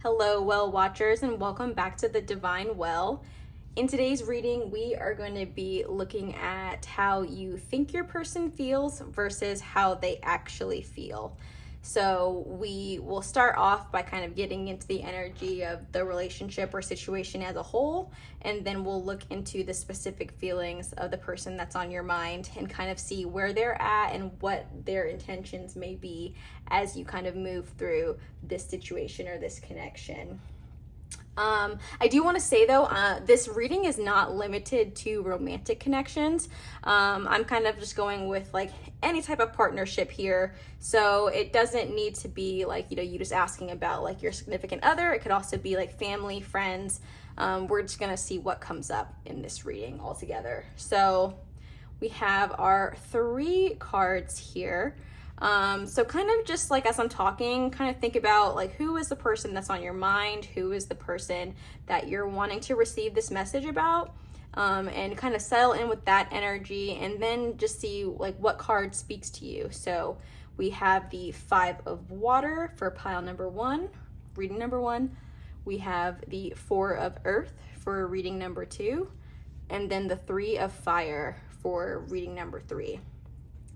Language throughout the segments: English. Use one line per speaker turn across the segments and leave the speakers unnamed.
Hello, well watchers, and welcome back to the Divine Well. In today's reading, we are going to be looking at how you think your person feels versus how they actually feel. So we will start off by kind of getting into the energy of the relationship or situation as a whole, and then we'll look into the specific feelings of the person that's on your mind and kind of see where they're at and what their intentions may be as you kind of move through this situation or this connection. I do want to say though, this reading is not limited to romantic connections. I'm kind of just going with like any type of partnership here. So it doesn't need to be like, you just asking about like your significant other. It could also be like family, friends. We're just going to see what comes up in this reading altogether. So we have our 3 cards here. So kind of just like as I'm talking, kind of think about like who is the person that's on your mind, who is the person that you're wanting to receive this message about, and kind of settle in with that energy and then just see like what card speaks to you. So we have the 5 of water for pile number 1, reading number 1. We have the 4 of earth for reading number 2, and then the 3 of fire for reading number 3.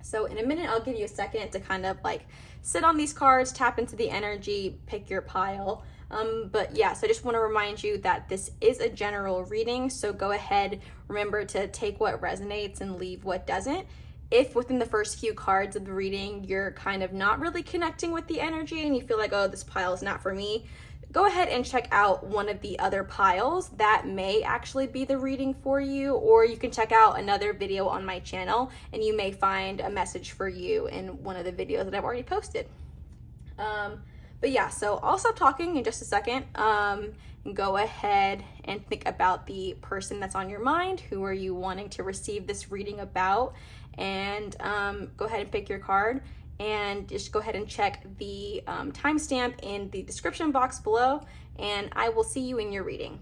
So in a minute, I'll give you a second to kind of like sit on these cards, tap into the energy, pick your pile. But yeah, so I just want to remind you that this is a general reading. So go ahead, remember to take what resonates and leave what doesn't. If within the first few cards of the reading, you're kind of not really connecting with the energy and you feel like, oh, this pile is not for me, go ahead and check out one of the other piles. That may actually be the reading for you, or you can check out another video on my channel and you may find a message for you in one of the videos that I've already posted. But yeah, so I'll stop talking in just a second. And go ahead and think about the person that's on your mind. Who are you wanting to receive this reading about? And go ahead and pick your card. And just go ahead and check the timestamp in the description box below, and I will see you in your reading.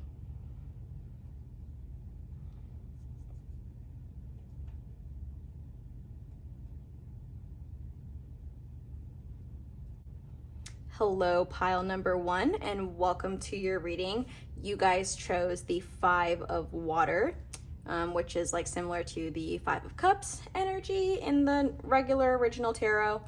Hello, pile number 1, and welcome to your reading. You guys chose the 5 of water, which is like similar to the 5 of cups energy in the regular original tarot.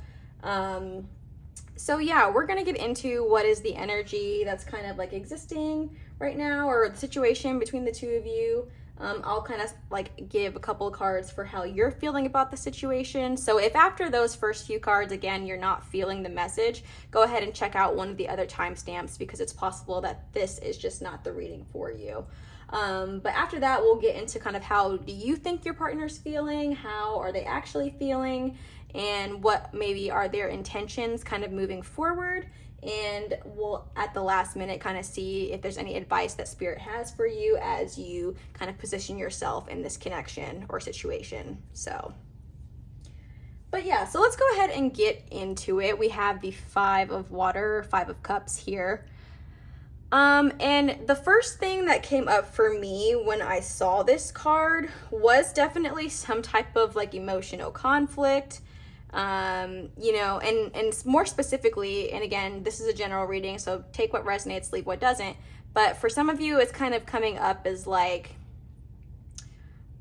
So yeah, we're gonna get into what is the energy that's kind of like existing right now, or the situation between the two of you. I'll kind of like give a couple of cards for how you're feeling about the situation. So if after those first few cards, again, you're not feeling the message, go ahead and check out one of the other timestamps, because it's possible that this is just not the reading for you. But after that, we'll get into kind of how do you think your partner's feeling, how are they actually feeling, and what maybe are their intentions kind of moving forward. And we'll at the last minute kind of see if there's any advice that Spirit has for you as you kind of position yourself in this connection or situation. But yeah, so let's go ahead and get into it. We have the 5 of water, 5 of cups here. And the first thing that came up for me when I saw this card was definitely some type of like emotional conflict, and more specifically, and again, this is a general reading, so take what resonates, leave what doesn't. But for some of you, it's kind of coming up as like,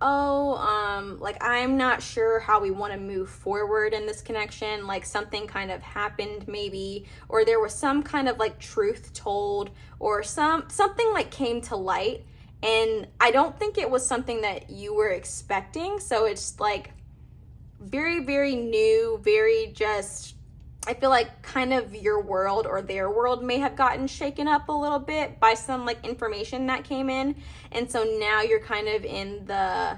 like I'm not sure how we want to move forward in this connection. Like something kind of happened maybe, or there was some kind of like truth told, or something like came to light, and I don't think it was something that you were expecting. So it's like very, very new, very just, I feel like kind of your world or their world may have gotten shaken up a little bit by some like information that came in. And so now you're kind of in the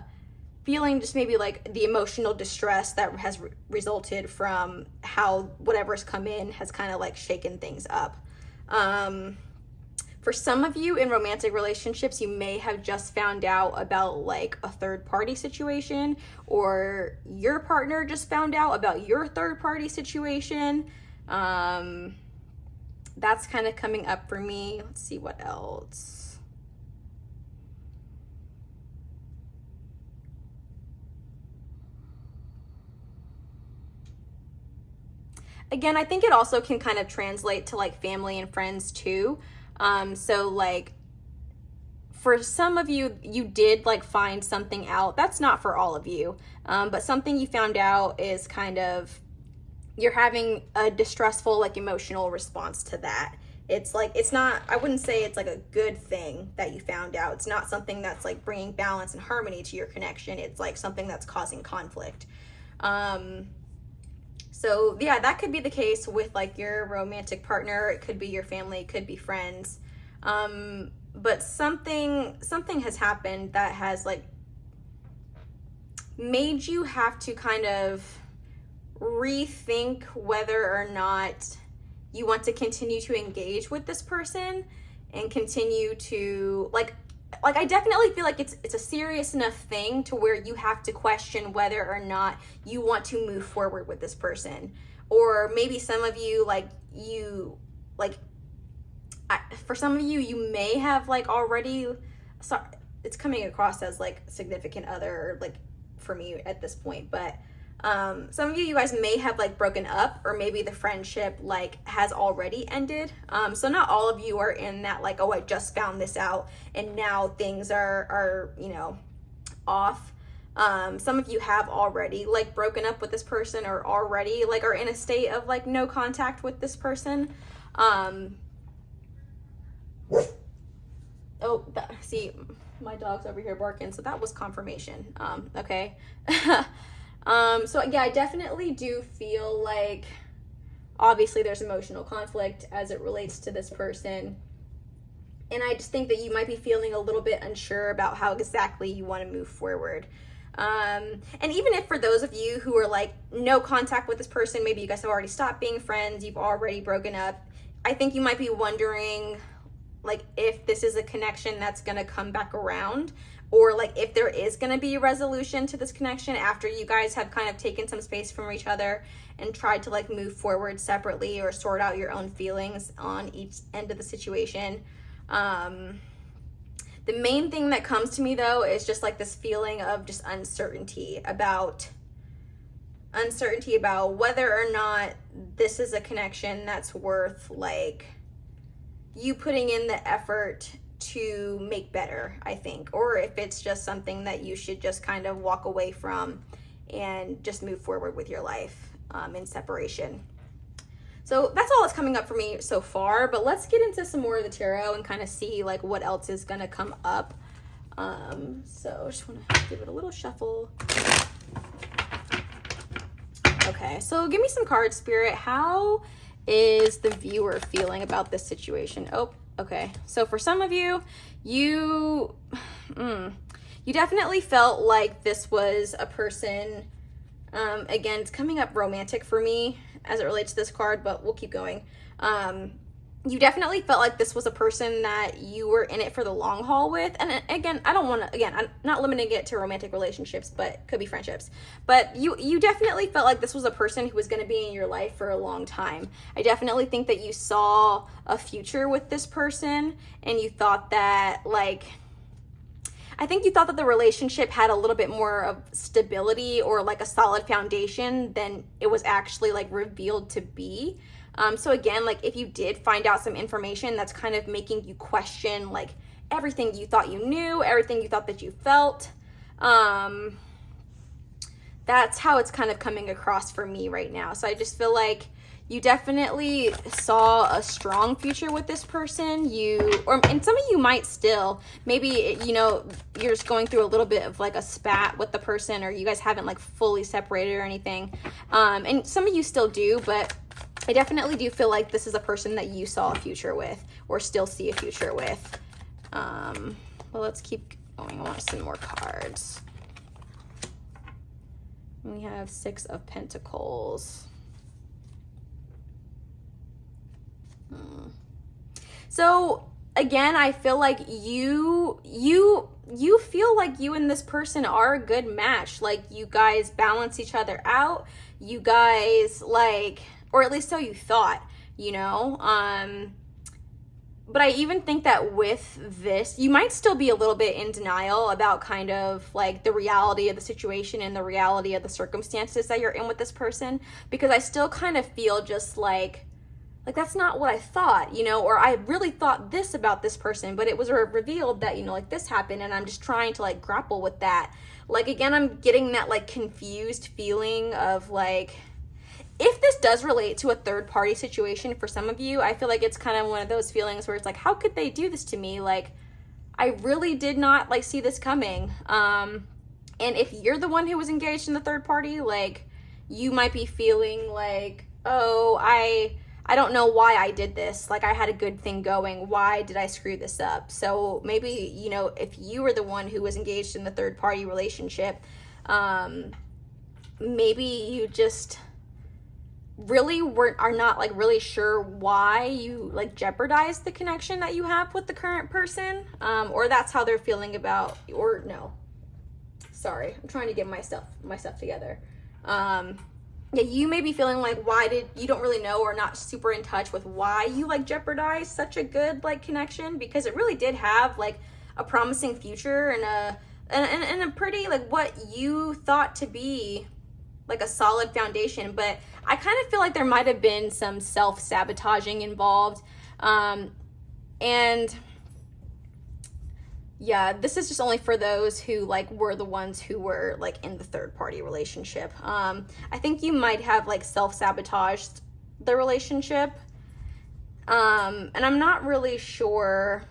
feeling just maybe like the emotional distress that has resulted from how whatever's come in has kind of like shaken things up. For some of you in romantic relationships, you may have just found out about like a third party situation, or your partner just found out about your third party situation. That's kind of coming up for me. Let's see what else. Again, I think it also can kind of translate to like family and friends too. So like for some of you, you did like find something out. That's not for all of you, but something you found out is kind of, you're having a distressful like emotional response to that. It's like, it's not, I wouldn't say it's like a good thing that you found out. It's not something that's like bringing balance and harmony to your connection. It's like something that's causing conflict. So yeah, that could be the case with like your romantic partner. It could be your family, it could be friends. But something has happened that has like made you have to kind of rethink whether or not you want to continue to engage with this person and continue to like I definitely feel like it's a serious enough thing to where you have to question whether or not you want to move forward with this person. Or maybe some of you for some of you, you may have like already, sorry, it's coming across as like significant other, like for me at this point, but some of you guys may have like broken up, or maybe the friendship like has already ended. So not all of you are in that like, oh, I just found this out and now things are you know, off. Some of you have already like broken up with this person, or already like are in a state of like no contact with this person. See, my dog's over here barking, so that was confirmation. Okay. So yeah, I definitely do feel like obviously there's emotional conflict as it relates to this person. And I just think that you might be feeling a little bit unsure about how exactly you want to move forward. And even if for those of you who are like no contact with this person, maybe you guys have already stopped being friends, you've already broken up, I think you might be wondering like if this is a connection that's going to come back around, or like if there is going to be a resolution to this connection after you guys have kind of taken some space from each other and tried to like move forward separately or sort out your own feelings on each end of the situation. The main thing that comes to me though is just like this feeling of just uncertainty about whether or not this is a connection that's worth like you putting in the effort to make better, I think, or if it's just something that you should just kind of walk away from and just move forward with your life in separation. So that's all that's coming up for me so far, but let's get into some more of the tarot and kind of see like what else is gonna come up. So just want to give it a little shuffle. Okay, so give me some cards, Spirit. How is the viewer feeling about this situation? Oh, okay. So for some of you, you definitely felt like this was a person, again, it's coming up romantic for me as it relates to this card, but we'll keep going. You definitely felt like this was a person that you were in it for the long haul with. And again, I'm not limiting it to romantic relationships, but could be friendships. But you definitely felt like this was a person who was going to be in your life for a long time. I definitely think that you saw a future with this person, and you thought that I think you thought that the relationship had a little bit more of stability or like a solid foundation than it was actually like revealed to be. So again, like if you did find out some information that's kind of making you question like everything you thought you knew, everything you thought that you felt, that's how it's kind of coming across for me right now. So I just feel like you definitely saw a strong future with this person. And some of you might still, maybe, you know, you're just going through a little bit of like a spat with the person, or you guys haven't like fully separated or anything. And some of you still do, but I definitely do feel like this is a person that you saw a future with, or still see a future with. Well, let's keep going. I want some more cards. We have 6 of Pentacles. So again, I feel like you feel like you and this person are a good match. Like you guys balance each other out. You guys like, or at least so you thought, you know. But I even think that with this, you might still be a little bit in denial about kind of like the reality of the situation and the reality of the circumstances that you're in with this person, because I still kind of feel just like like, that's not what I thought, you know, or I really thought this about this person, but it was revealed that, you know, like, this happened, and I'm just trying to, like, grapple with that. Like, again, I'm getting that, like, confused feeling of, like, if this does relate to a third party situation for some of you, I feel like it's kind of one of those feelings where it's like, how could they do this to me? Like, I really did not, like, see this coming. And if you're the one who was engaged in the third party, like, you might be feeling like, oh, I don't know why I did this. Like, I had a good thing going. Why did I screw this up? So maybe, you know, if you were the one who was engaged in the third party relationship, maybe you just really are not, like, really sure why you, like, jeopardize the connection that you have with the current person, or that's how they're feeling about, or no, sorry, I'm trying to get my stuff together. Yeah, you may be feeling like, you don't really know, or not super in touch with why you, like, jeopardized such a good, like, connection, because it really did have, like, a promising future and a pretty, like, what you thought to be, like, a solid foundation. But I kind of feel like there might have been some self-sabotaging involved. And yeah, this is just only for those who, like, were the ones who were, like, in the third party relationship. I think you might have, like, self-sabotaged the relationship. And I'm not really sure.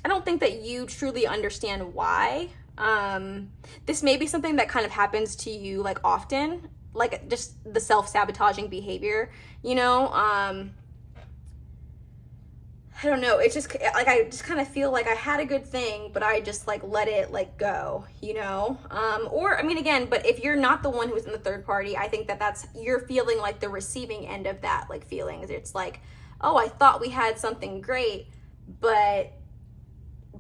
I don't think that you truly understand why. This may be something that kind of happens to you, like, often, like, just the self-sabotaging behavior, you know. I don't know, it's just, like, I just kind of feel like I had a good thing, but I just, like, let it, like, go, you know. Or, I mean, again, but if you're not the one who was in the third party, I think that you're feeling like the receiving end of that, like, feelings. It's like, oh, I thought we had something great, but,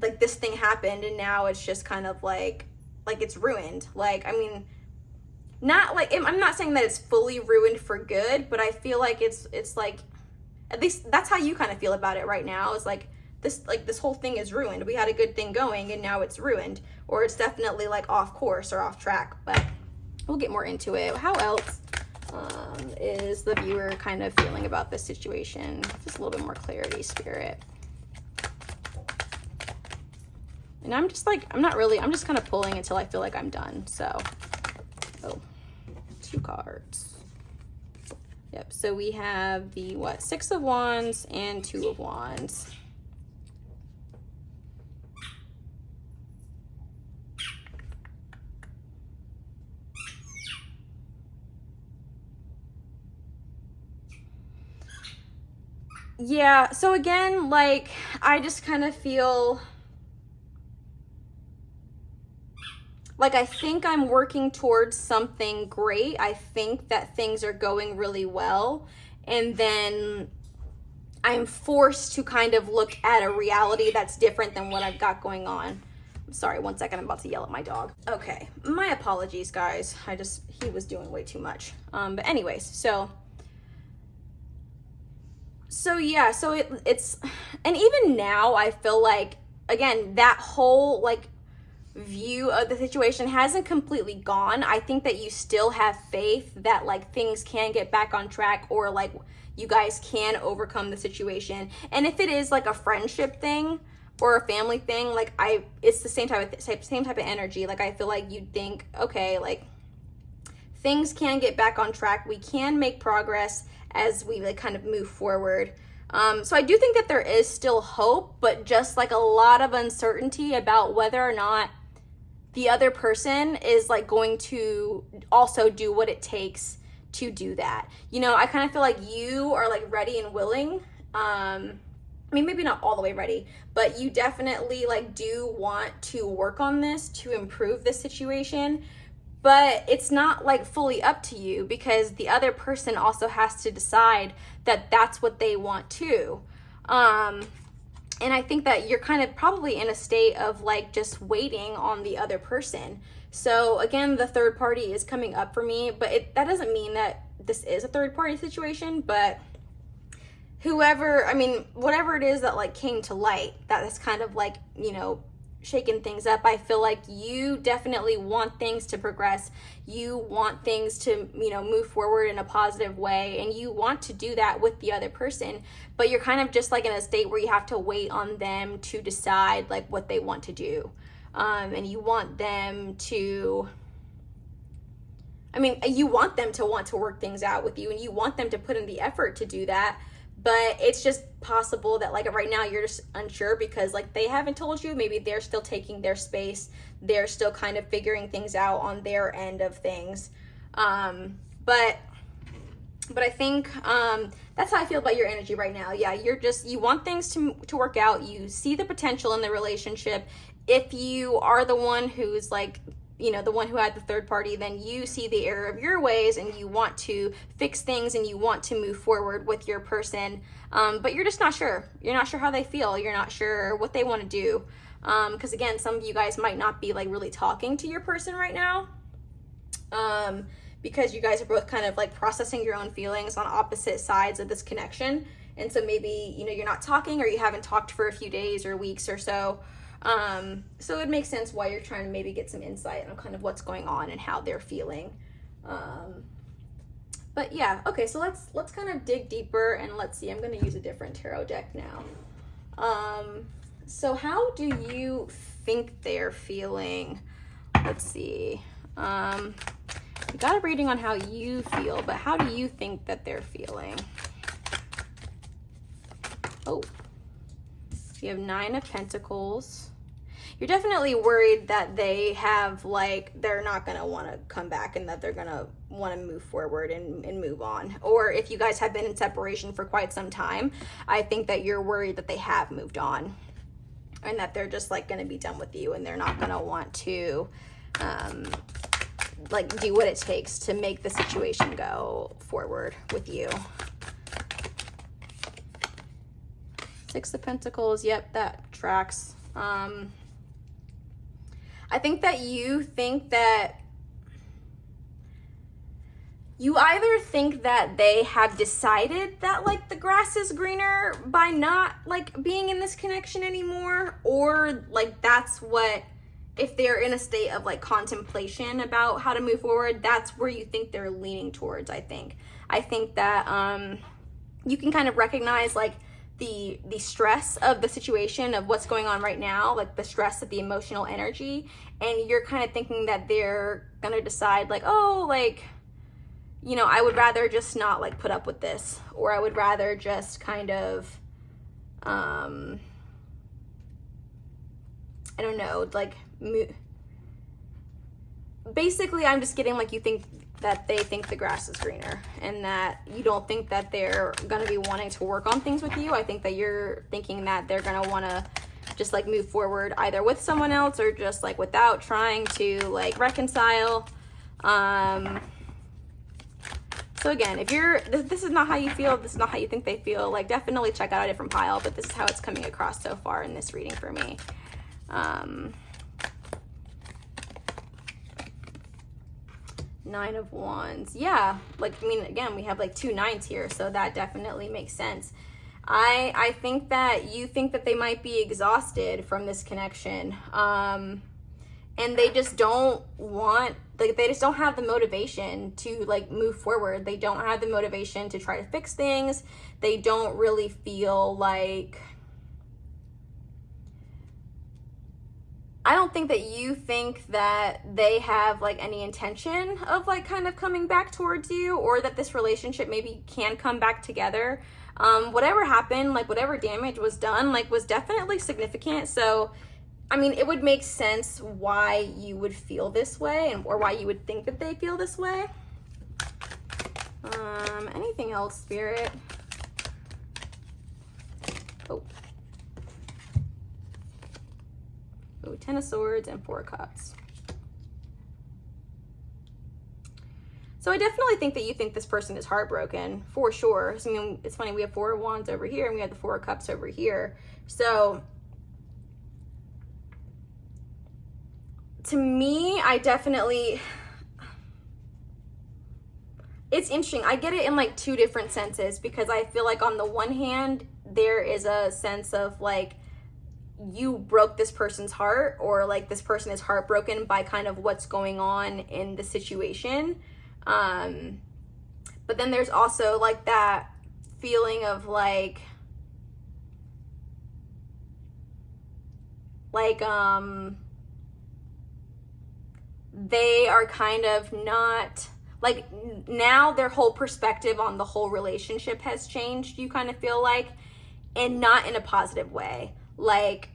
like, this thing happened, and now it's just kind of like it's ruined. Like, I mean, not like, I'm not saying that it's fully ruined for good, but I feel like it's like, at least that's how you kind of feel about it right now. It's like this whole thing is ruined. We had a good thing going, and now it's ruined, or it's definitely, like, off course or off track. But we'll get more into it. How else is the viewer kind of feeling about this situation? Just a little bit more clarity, Spirit. And I'm just, like, I'm just kind of pulling until I feel like I'm done. So, oh, 2 cards. Yep, so we have the, 6 of Wands and 2 of Wands. Yeah, so again, like, I just kind of feel like, I think I'm working towards something great. I think that things are going really well. And then I'm forced to kind of look at a reality that's different than what I've got going on. I'm sorry, 1 second, I'm about to yell at my dog. Okay, my apologies, guys. He was doing way too much. But anyways, so yeah, so it's, and even now I feel like, again, that whole, like, view of the situation hasn't completely gone. I think that you still have faith that, like, things can get back on track, or, like, you guys can overcome the situation. And if it is, like, a friendship thing or a family thing, like, it's the same type of energy. Like, I feel like you'd think, okay, like, things can get back on track. We can make progress as we, like, kind of move forward. So I do think that there is still hope, but just, like, a lot of uncertainty about whether or not the other person is, like, going to also do what it takes to do that. You know, I kind of feel like you are, like, ready and willing. I mean, maybe not all the way ready, but you definitely, like, do want to work on this to improve the situation. But it's not, like, fully up to you, because the other person also has to decide that that's what they want too. And I think that you're kind of probably in a state of, like, just waiting on the other person. So again, the third party is coming up for me, but that doesn't mean that this is a third party situation. But whoever, I mean, whatever it is that, like, came to light, that is kind of, like, you know, shaking things up. I feel like you definitely want things to progress. You want things to, move forward in a positive way, and you want to do that with the other person, but you're kind of just like in a state where you have to wait on them to decide like what they want to do. And you want them to, you want them to want to work things out with you, and you want them to put in the effort to do that. But it's just possible that like right now you're just unsure because like they haven't told you. Maybe they're still taking their space. They're still kind of figuring things out on their end of things. But I think that's how I feel about your energy right now. Yeah, you want things to work out. You see the potential in the relationship. If you are the one who's like, the one who had the third party, then you see the error of your ways and you want to fix things and you want to move forward with your person. But you're just not sure. You're not sure how they feel. You're not sure what they want to do. Because again, some of you guys might not be like really talking to your person right now. Because you guys are both kind of like processing your own feelings on opposite sides of this connection. And so maybe, you're not talking, or you haven't talked for a few days or weeks or so. So it makes sense why you're trying to maybe get some insight on kind of what's going on and how they're feeling. But yeah, okay, so let's kind of dig deeper and let's see. I'm going to use a different tarot deck now. So how do you think they're feeling? Let's see. We got a reading on how you feel, but how do you think that they're feeling? Oh, you have 9 of Pentacles. You're definitely worried that they have they're not going to want to come back and that they're going to want to move forward and move on. Or if you guys have been in separation for quite some time, I think that you're worried that they have moved on and that they're just going to be done with you and they're not going to want to do what it takes to make the situation go forward with you. 6 of Pentacles. Yep, that tracks. I think that you think that you either think that they have decided that the grass is greener by not being in this connection anymore, or that's what, if they're in a state of contemplation about how to move forward, that's where you think they're leaning towards. I think that you can kind of recognize the stress of the situation of what's going on right now, the stress of the emotional energy, and you're kind of thinking that they're gonna decide I would rather just not put up with this, or I would rather just kind of I don't know, basically I'm just getting you think that they think the grass is greener and that you don't think that they're going to be wanting to work on things with you. I think that you're thinking that they're going to want to just move forward either with someone else or just without trying to reconcile. So again, if this is not how you feel, this is not how you think they feel, definitely check out a different pile, but this is how it's coming across so far in this reading for me. 9 of Wands. Yeah, again, we have 2 9s here, so that definitely makes sense. I think that you think that they might be exhausted from this connection, and they just don't want, they just don't have the motivation to move forward. They don't have the motivation to try to fix things. They don't really feel I don't think that you think that they have any intention of kind of coming back towards you, or that this relationship maybe can come back together. Whatever happened, whatever damage was done, was definitely significant. So, it would make sense why you would feel this way, or why you would think that they feel this way. Anything else, Spirit? Oh. Ooh, 10 of Swords and 4 of Cups. So I definitely think that you think this person is heartbroken, for sure. It's funny, we have 4 of Wands over here and we have the 4 of Cups over here. So to me, it's interesting. I get it in 2 different senses, because I feel on the one hand, there is a sense of you broke this person's heart, or like this person is heartbroken by kind of what's going on in the situation. But then there's also like that feeling of like they are kind of not, like, now their whole perspective on the whole relationship has changed, you kind of feel like, and not in a positive way. Like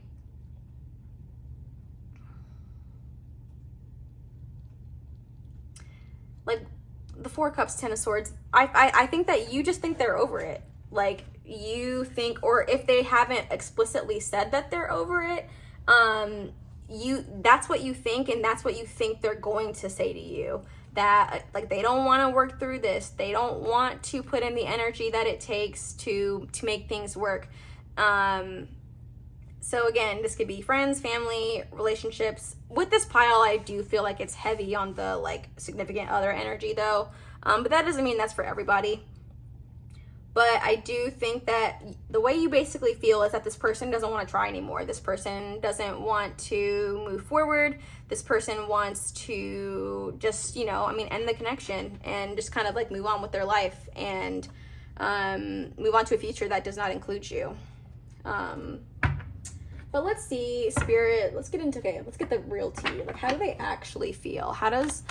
the Four Cups, Ten of Swords, I think that you just think they're over it. Like, you think, or if they haven't explicitly said that they're over it, that's what you think, and that's what you think they're going to say to you. That like they don't want to work through this. They don't want to put in the energy that it takes to make things work. So again, this could be friends, family, relationships. With this pile, I do feel like it's heavy on the like significant other energy though. But that doesn't mean that's for everybody. But I do think that the way you basically feel is that this person doesn't want to try anymore. This person doesn't want to move forward. This person wants to just, you know, I mean, end the connection and just kind of like move on with their life and move on to a future that does not include you. But let's see, Spirit, let's get the real tea. Like, how do they actually feel? How does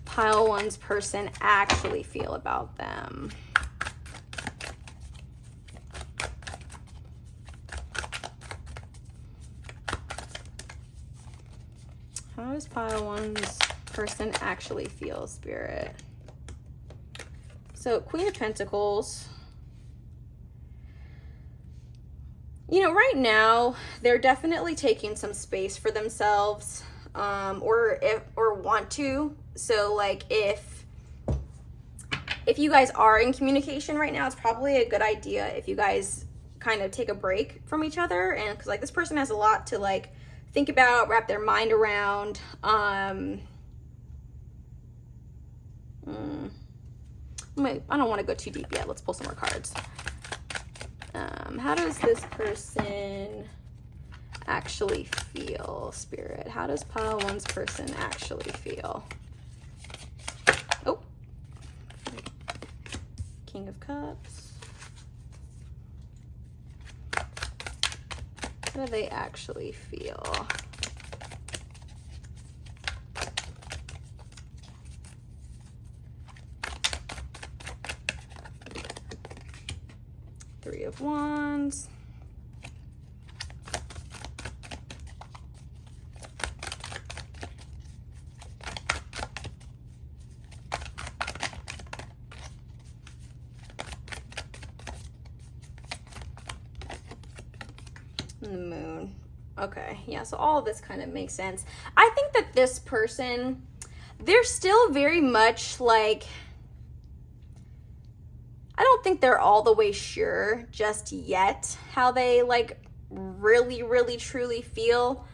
pile one's person actually feel about them? How does pile one's person actually feel, Spirit? So, Queen of Pentacles. You know, right now, they're definitely taking some space for themselves, or want to. So, like, if you guys are in communication right now, it's probably a good idea if you guys kind of take a break from each other, and because like this person has a lot to like think about, wrap their mind around. I don't want to go too deep yet. Let's pull some more cards. How does this person actually feel, Spirit? How does pile one's person actually feel? Oh, King of Cups. How do they actually feel? Three of Wands. And the Moon. Okay, yeah, so all of this kind of makes sense. I think that this person, they're still very much like, I don't think they're all the way sure just yet how they like really, really, truly feel.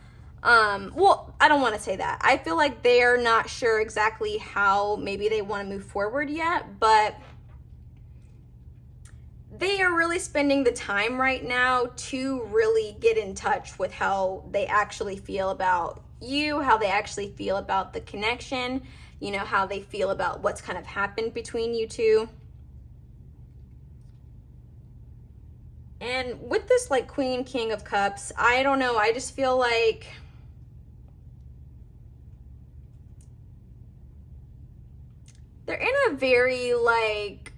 Well, I don't want to say that. I feel like they're not sure exactly how maybe they want to move forward yet, but they are really spending the time right now to really get in touch with how they actually feel about you, how they actually feel about the connection, you know, how they feel about what's kind of happened between you two. And with this like Queen, King of Cups, I don't know, I just feel like they're in a very like,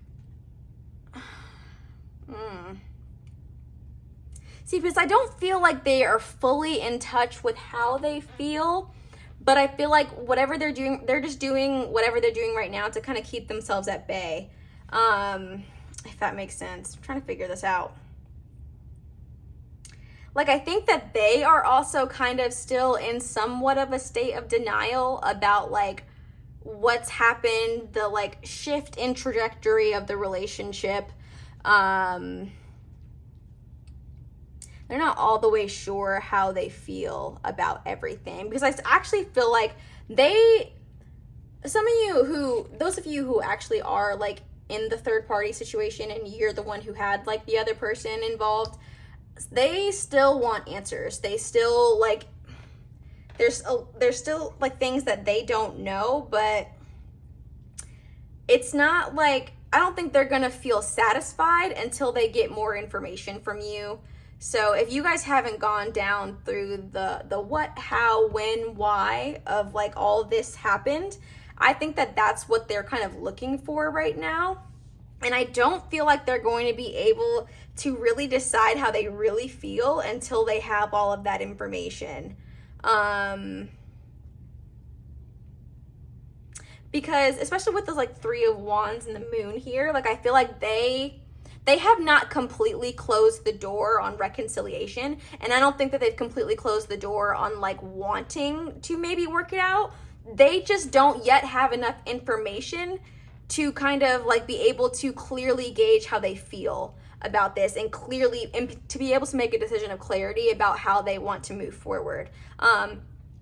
see, because I don't feel like they are fully in touch with how they feel, but I feel like whatever they're doing, they're just doing whatever they're doing right now to kind of keep themselves at bay. If that makes sense. I'm trying to figure this out. Like, I think that they are also kind of still in somewhat of a state of denial about like what's happened, the like shift in trajectory of the relationship. They're not all the way sure how they feel about everything, because I actually feel like those of you who actually are like in the third party situation and you're the one who had like the other person involved, they still want answers. They still like, there's still like things that they don't know, but it's not like, I don't think they're gonna feel satisfied until they get more information from you. So if you guys haven't gone down through the what, how, when, why of like all this happened, I think that that's what they're kind of looking for right now. And I don't feel like they're going to be able to really decide how they really feel until they have all of that information. Because especially with the like Three of Wands and the Moon here, like I feel like they have not completely closed the door on reconciliation, and I don't think that they've completely closed the door on like wanting to maybe work it out. They just don't yet have enough information to kind of like be able to clearly gauge how they feel about this, and clearly, and to be able to make a decision of clarity about how they want to move forward.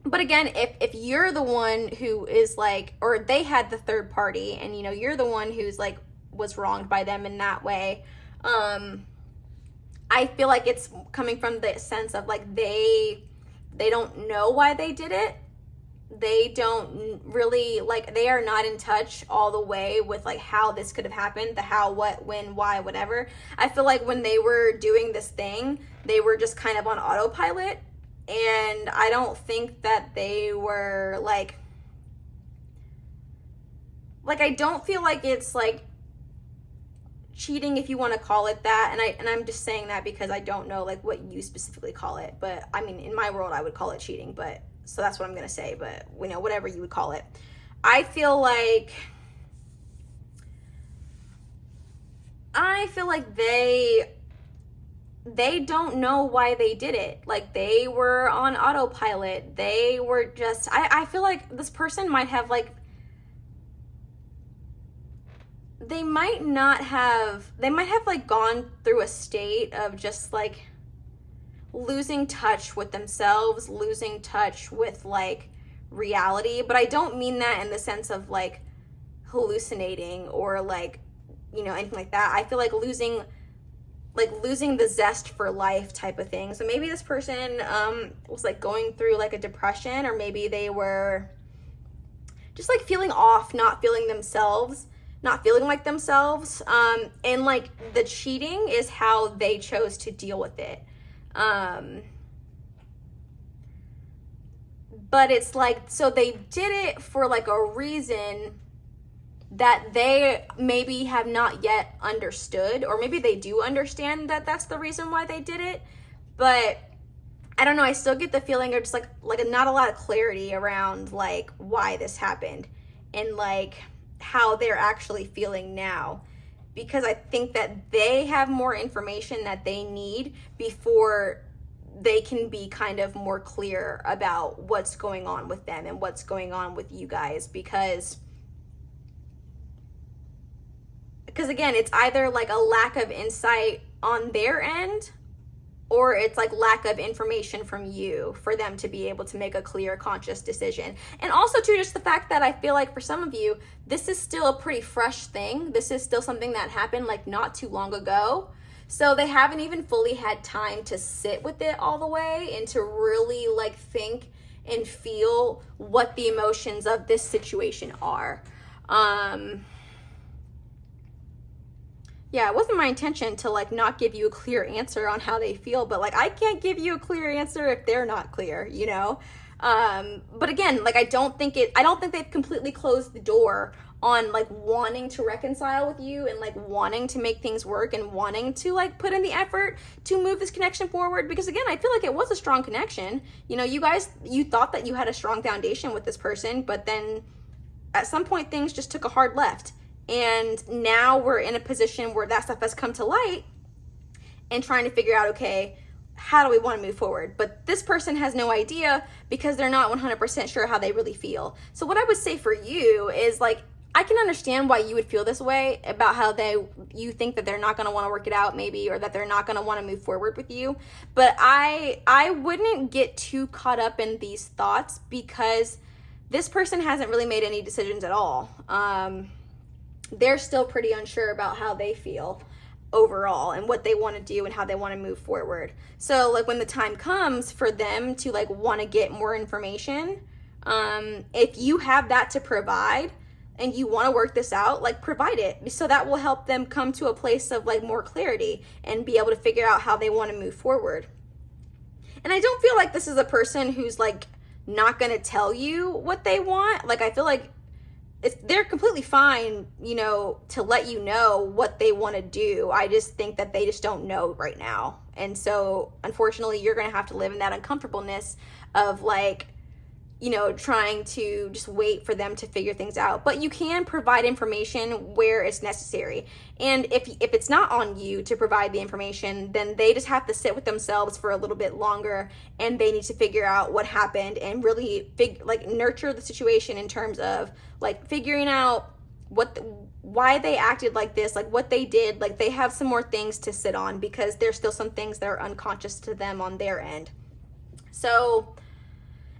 But again, if you're the one who is like, or they had the third party, and you know, you're the one who's like was wronged by them in that way, I feel like it's coming from the sense of like they don't know why they did it. They don't really like, they are not in touch all the way with like how this could have happened, the how, what, when, why, whatever. I feel like when they were doing this thing, they were just kind of on autopilot, and I don't think that they were like I don't feel like it's like cheating, if you want to call it that, and I'm just saying that because I don't know like what you specifically call it, but I mean, in my world I would call it cheating, but so that's what I'm gonna say, but you know, whatever you would call it. I feel like they don't know why they did it. Like they were on autopilot. They were just, I feel like this person might have like, they might have like gone through a state of just like losing touch with themselves, losing touch with like reality. But I don't mean that in the sense of like hallucinating or like, you know, anything like that. I feel like losing the zest for life type of thing. So maybe this person was like going through like a depression, or maybe they were just like feeling off, not feeling like themselves. And like the cheating is how they chose to deal with it. But it's like, so they did it for like a reason that they maybe have not yet understood, or maybe they do understand that that's the reason why they did it, but I don't know, I still get the feeling of just like not a lot of clarity around like why this happened and like how they're actually feeling now, because I think that they have more information that they need before they can be kind of more clear about what's going on with them and what's going on with you guys, because again, it's either like a lack of insight on their end, or it's like lack of information from you for them to be able to make a clear, conscious decision. And also too, just the fact that I feel like for some of you, this is still a pretty fresh thing. This is still something that happened like not too long ago. So they haven't even fully had time to sit with it all the way and to really like think and feel what the emotions of this situation are. Yeah, it wasn't my intention to like not give you a clear answer on how they feel, but like I can't give you a clear answer if they're not clear, you know? But again, like I don't think they've completely closed the door on like wanting to reconcile with you and like wanting to make things work and wanting to like put in the effort to move this connection forward, because again, I feel like it was a strong connection. You know, you thought that you had a strong foundation with this person, but then at some point things just took a hard left. And now we're in a position where that stuff has come to light and trying to figure out, okay, how do we want to move forward? But this person has no idea because they're not 100% sure how they really feel. So what I would say for you is like, I can understand why you would feel this way about how you think that they're not going to want to work it out maybe, or that they're not going to want to move forward with you. But I wouldn't get too caught up in these thoughts, because this person hasn't really made any decisions at all. They're still pretty unsure about how they feel. overall and what they want to do and how they want to move forward. So like when the time comes for them to like want to get more information, if you have that to provide and you want to work this out, like provide it. So that will help them come to a place of like more clarity and be able to figure out how they want to move forward. And I don't feel like this is a person who's like not going to tell you what they want. Like I feel like they're completely fine, you know, to let you know what they want to do. I just think that they just don't know right now. And so unfortunately, you're going to have to live in that uncomfortableness of like, you know, trying to just wait for them to figure things out. But you can provide information where it's necessary. And if it's not on you to provide the information, then they just have to sit with themselves for a little bit longer, and they need to figure out what happened and really nurture the situation in terms of like figuring out why they acted like this, like what they did. Like they have some more things to sit on because there's still some things that are unconscious to them on their end. So,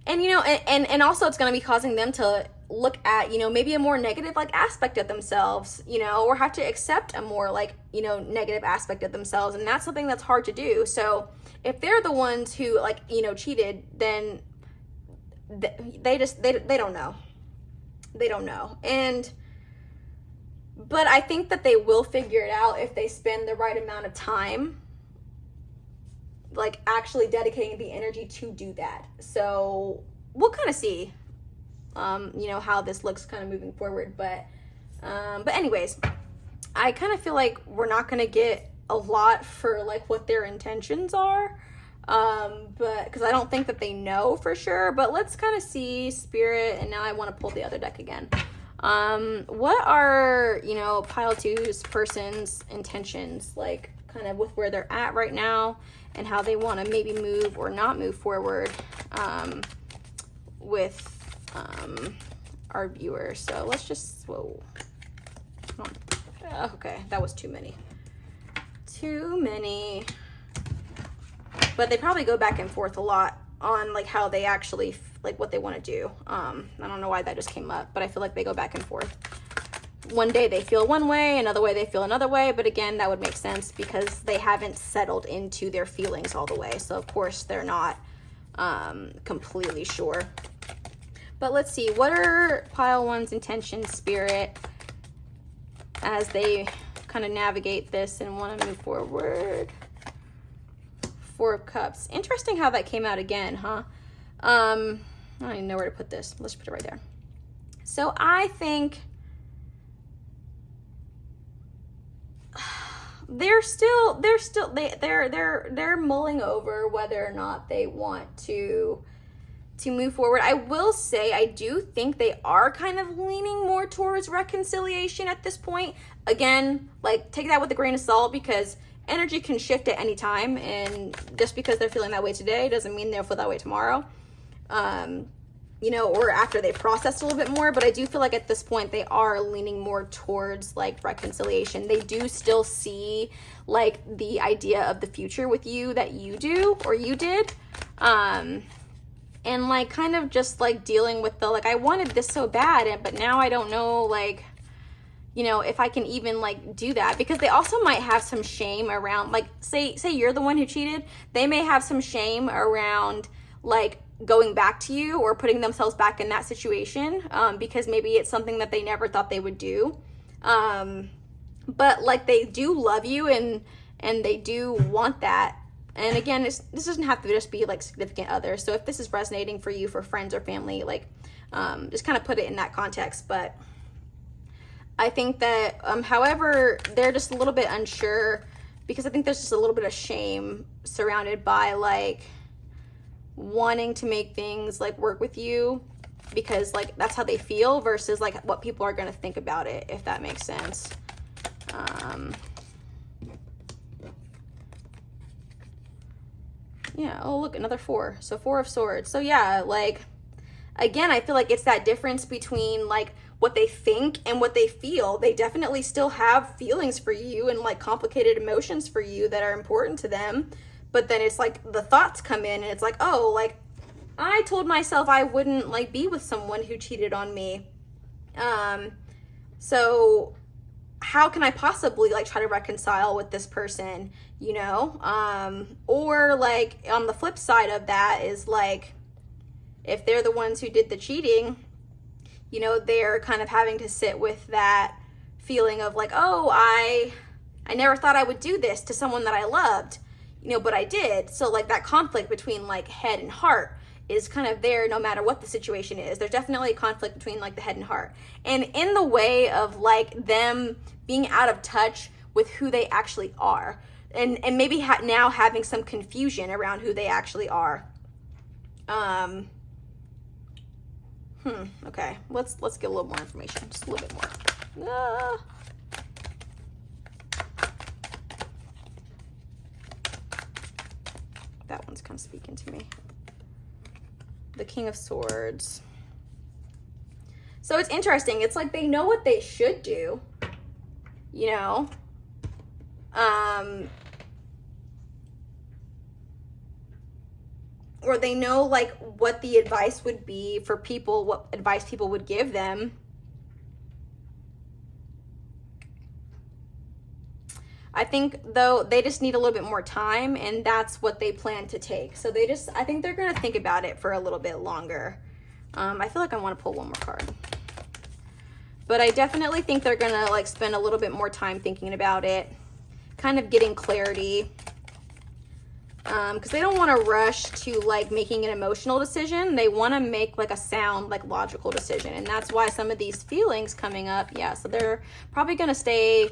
and, you know, and also it's going to be causing them to look at, you know, maybe a more negative like aspect of themselves, you know, or have to accept a more like, you know, negative aspect of themselves. And that's something that's hard to do. So if they're the ones who like, you know, cheated, then they don't know. They don't know. But I think that they will figure it out if they spend the right amount of time like actually dedicating the energy to do that. So we'll kind of see, you know, how this looks kind of moving forward. But anyways, I kind of feel like we're not going to get a lot for like what their intentions are. But because I don't think that they know for sure, but let's kind of see Spirit. And now I want to pull the other deck again. What are, you know, pile two's person's intentions, like kind of with where they're at right now and how they want to maybe move or not move forward, with, our viewer. So let's just, whoa, come on. Okay. That was too many, but they probably go back and forth a lot on like how they actually like what they want to do. I don't know why that just came up, but I feel like they go back and forth. One day they feel one way, another way they feel another way, but again, that would make sense because they haven't settled into their feelings all the way. So of course they're not completely sure. But let's see, what are pile one's intentions, Spirit, as they kind of navigate this and want to move forward? Four of Cups. Interesting how that came out again, huh? I don't even know where to put this. Let's put it right there. So I think they're mulling over whether or not they want to move forward. I will say I do think they are kind of leaning more towards reconciliation at this point. Again, like take that with a grain of salt because energy can shift at any time, and just because they're feeling that way today doesn't mean they'll feel that way tomorrow. You know, or after they process a little bit more. But I do feel like at this point they are leaning more towards like reconciliation. They do still see like the idea of the future with you that you do or you did, and like kind of just like dealing with the like I wanted this so bad, but now I don't know, like, you know, if I can even like do that, because they also might have some shame around, like say you're the one who cheated, they may have some shame around like going back to you or putting themselves back in that situation, because maybe it's something that they never thought they would do, but like they do love you and they do want that. And again, this doesn't have to just be like significant others. So if this is resonating for you for friends or family, like just kind of put it in that context. But I think that however, they're just a little bit unsure because I think there's just a little bit of shame surrounded by like wanting to make things like work with you because like that's how they feel versus like what people are going to think about it, if that makes sense. Yeah, oh look, another four. So Four of Swords. So yeah, like again, I feel like it's that difference between like what they think and what they feel. They definitely still have feelings for you and like complicated emotions for you that are important to them. But then it's like the thoughts come in and it's like, oh, like I told myself I wouldn't like be with someone who cheated on me. So how can I possibly like try to reconcile with this person, you know? Or like on the flip side of that is like, if they're the ones who did the cheating, you know, they're kind of having to sit with that feeling of like, oh, I never thought I would do this to someone that I loved, you know, but I did. So like that conflict between like head and heart is kind of there no matter what the situation is. There's definitely a conflict between like the head and heart. And in the way of like them being out of touch with who they actually are. And maybe now having some confusion around who they actually are. Okay, let's get a little more information, just a little bit more. That one's kind of speaking to me. The King of Swords. So it's interesting. It's like they know what they should do, you know? Or they know like what the advice would be for people, what advice people would give them. I think though they just need a little bit more time, and that's what they plan to take. So I think they're going to think about it for a little bit longer. I feel like I want to pull one more card. But I definitely think they're going to like spend a little bit more time thinking about it, kind of getting clarity. Because they don't want to rush to like making an emotional decision. They want to make like a sound, like logical decision. And that's why some of these feelings coming up, yeah, so they're probably going to stay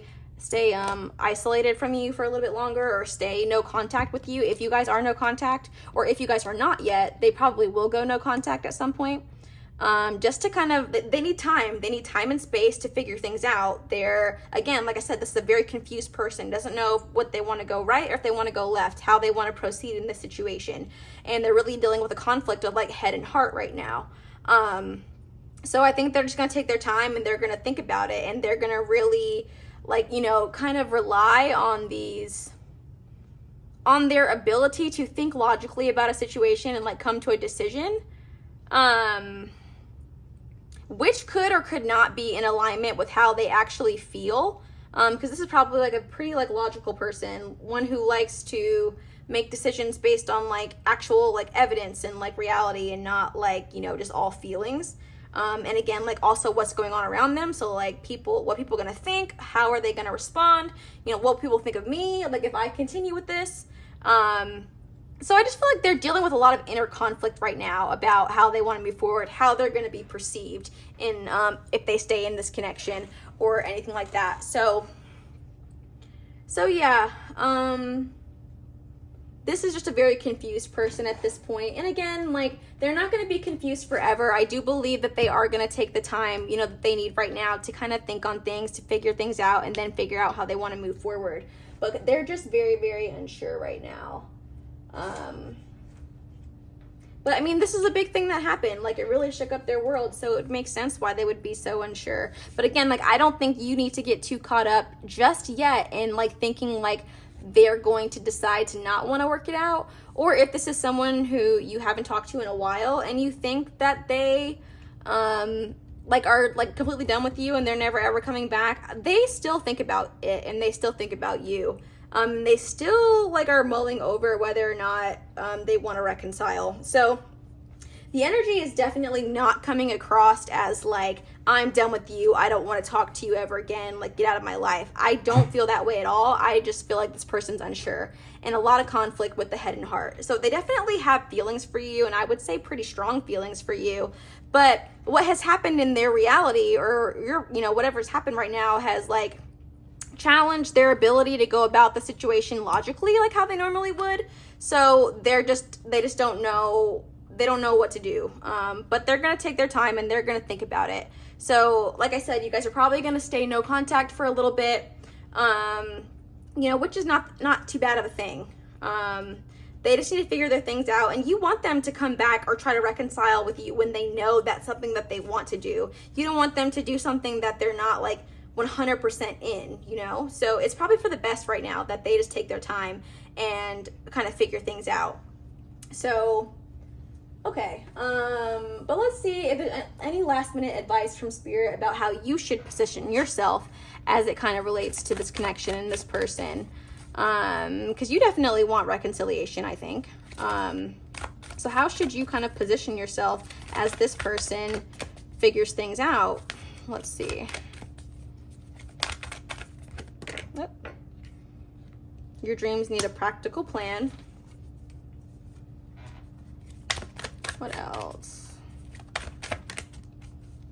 isolated from you for a little bit longer, or stay no contact with you. If you guys are no contact, or if you guys are not yet, they probably will go no contact at some point. Just to kind of, they need time and space to figure things out. They're, again, like I said, this is a very confused person, doesn't know what they want to go right or if they want to go left, how they want to proceed in this situation. And they're really dealing with a conflict of like head and heart right now. So I think they're just going to take their time, and they're going to think about it, and they're going to really like, you know, kind of rely on their ability to think logically about a situation and like come to a decision. Which could or could not be in alignment with how they actually feel. Because this is probably like a pretty like logical person, one who likes to make decisions based on like actual like evidence and like reality, and not like, you know, just all feelings. And again, like also what's going on around them. So like what people are going to think, how are they going to respond? You know, what people think of me, like if I continue with this. So I just feel like they're dealing with a lot of inner conflict right now about how they want to move forward, how they're going to be perceived in if they stay in this connection or anything like that. So yeah, this is just a very confused person at this point. And again, like they're not going to be confused forever. I do believe that they are going to take the time, you know, that they need right now to kind of think on things, to figure things out, and then figure out how they want to move forward. But they're just very, very unsure right now. But I mean, this is a big thing that happened. Like it really shook up their world. So it makes sense why they would be so unsure. But again, like I don't think you need to get too caught up just yet in like thinking like they're going to decide to not want to work it out. Or if this is someone who you haven't talked to in a while and you think that they, like are like completely done with you and they're never ever coming back, they still think about it, and they still think about you. They still like are mulling over whether or not they want to reconcile. So the energy is definitely not coming across as like, I'm done with you, I don't want to talk to you ever again, like get out of my life. I don't feel that way at all. I just feel like this person's unsure, and a lot of conflict with the head and heart. So they definitely have feelings for you, and I would say pretty strong feelings for you. But what has happened in their reality, or your, you know, whatever's happened right now, has like challenge their ability to go about the situation logically like how they normally would. So they just don't know, they don't know what to do. But they're going to take their time, and they're going to think about it. So like I said, you guys are probably going to stay no contact for a little bit, you know, which is not too bad of a thing. They just need to figure their things out, and you want them to come back or try to reconcile with you when they know that's something that they want to do. You don't want them to do something that they're not like 100% in, you know? So it's probably for the best right now that they just take their time and kind of figure things out. So Okay, but let's see if there's any last minute advice from Spirit about how you should position yourself as it kind of relates to this connection and this person. Because you definitely want reconciliation, I think. So how should you kind of position yourself as this person figures things out? Let's see. Yep. Your dreams need a practical plan. What else?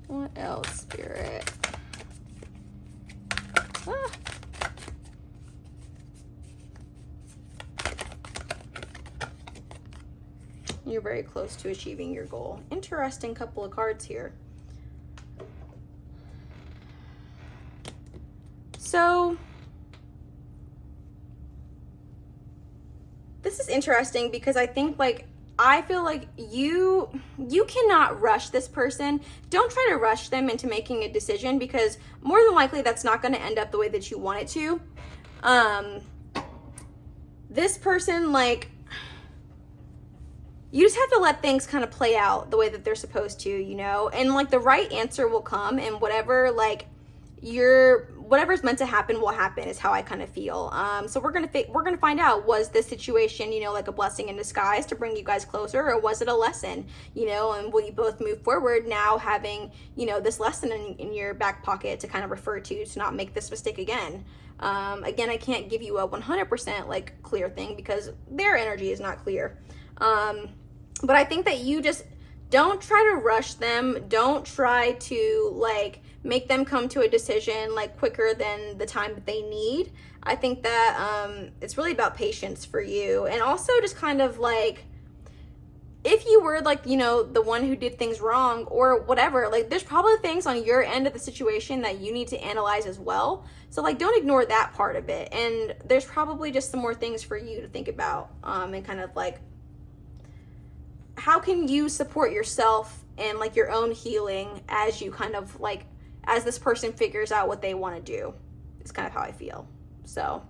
What else, Spirit? Ah. You're very close to achieving your goal. Interesting couple of cards here. So this is interesting because I think I feel like you cannot rush this person. Don't try to rush them into making a decision, because more than likely that's not going to end up the way that you want it to. This person, you just have to let things kind of play out the way that they're supposed to, and the right answer will come, and whatever's meant to happen will happen, is how I kind of feel. So we're gonna find out, was this situation, like a blessing in disguise to bring you guys closer, or was it a lesson, and will you both move forward now having, this lesson in your back pocket to kind of refer to not make this mistake again. Again, I can't give you a 100% clear thing because their energy is not clear. But I think that you just don't try to rush them. Don't try to make them come to a decision quicker than the time that they need. I think that it's really about patience for you, and also just kind of if you were the one who did things wrong or whatever, there's probably things on your end of the situation that you need to analyze as well. So don't ignore that part of it, and there's probably just some more things for you to think about, and kind of how can you support yourself and your own healing as you kind of as this person figures out what they want to do. It's kind of how I feel. So,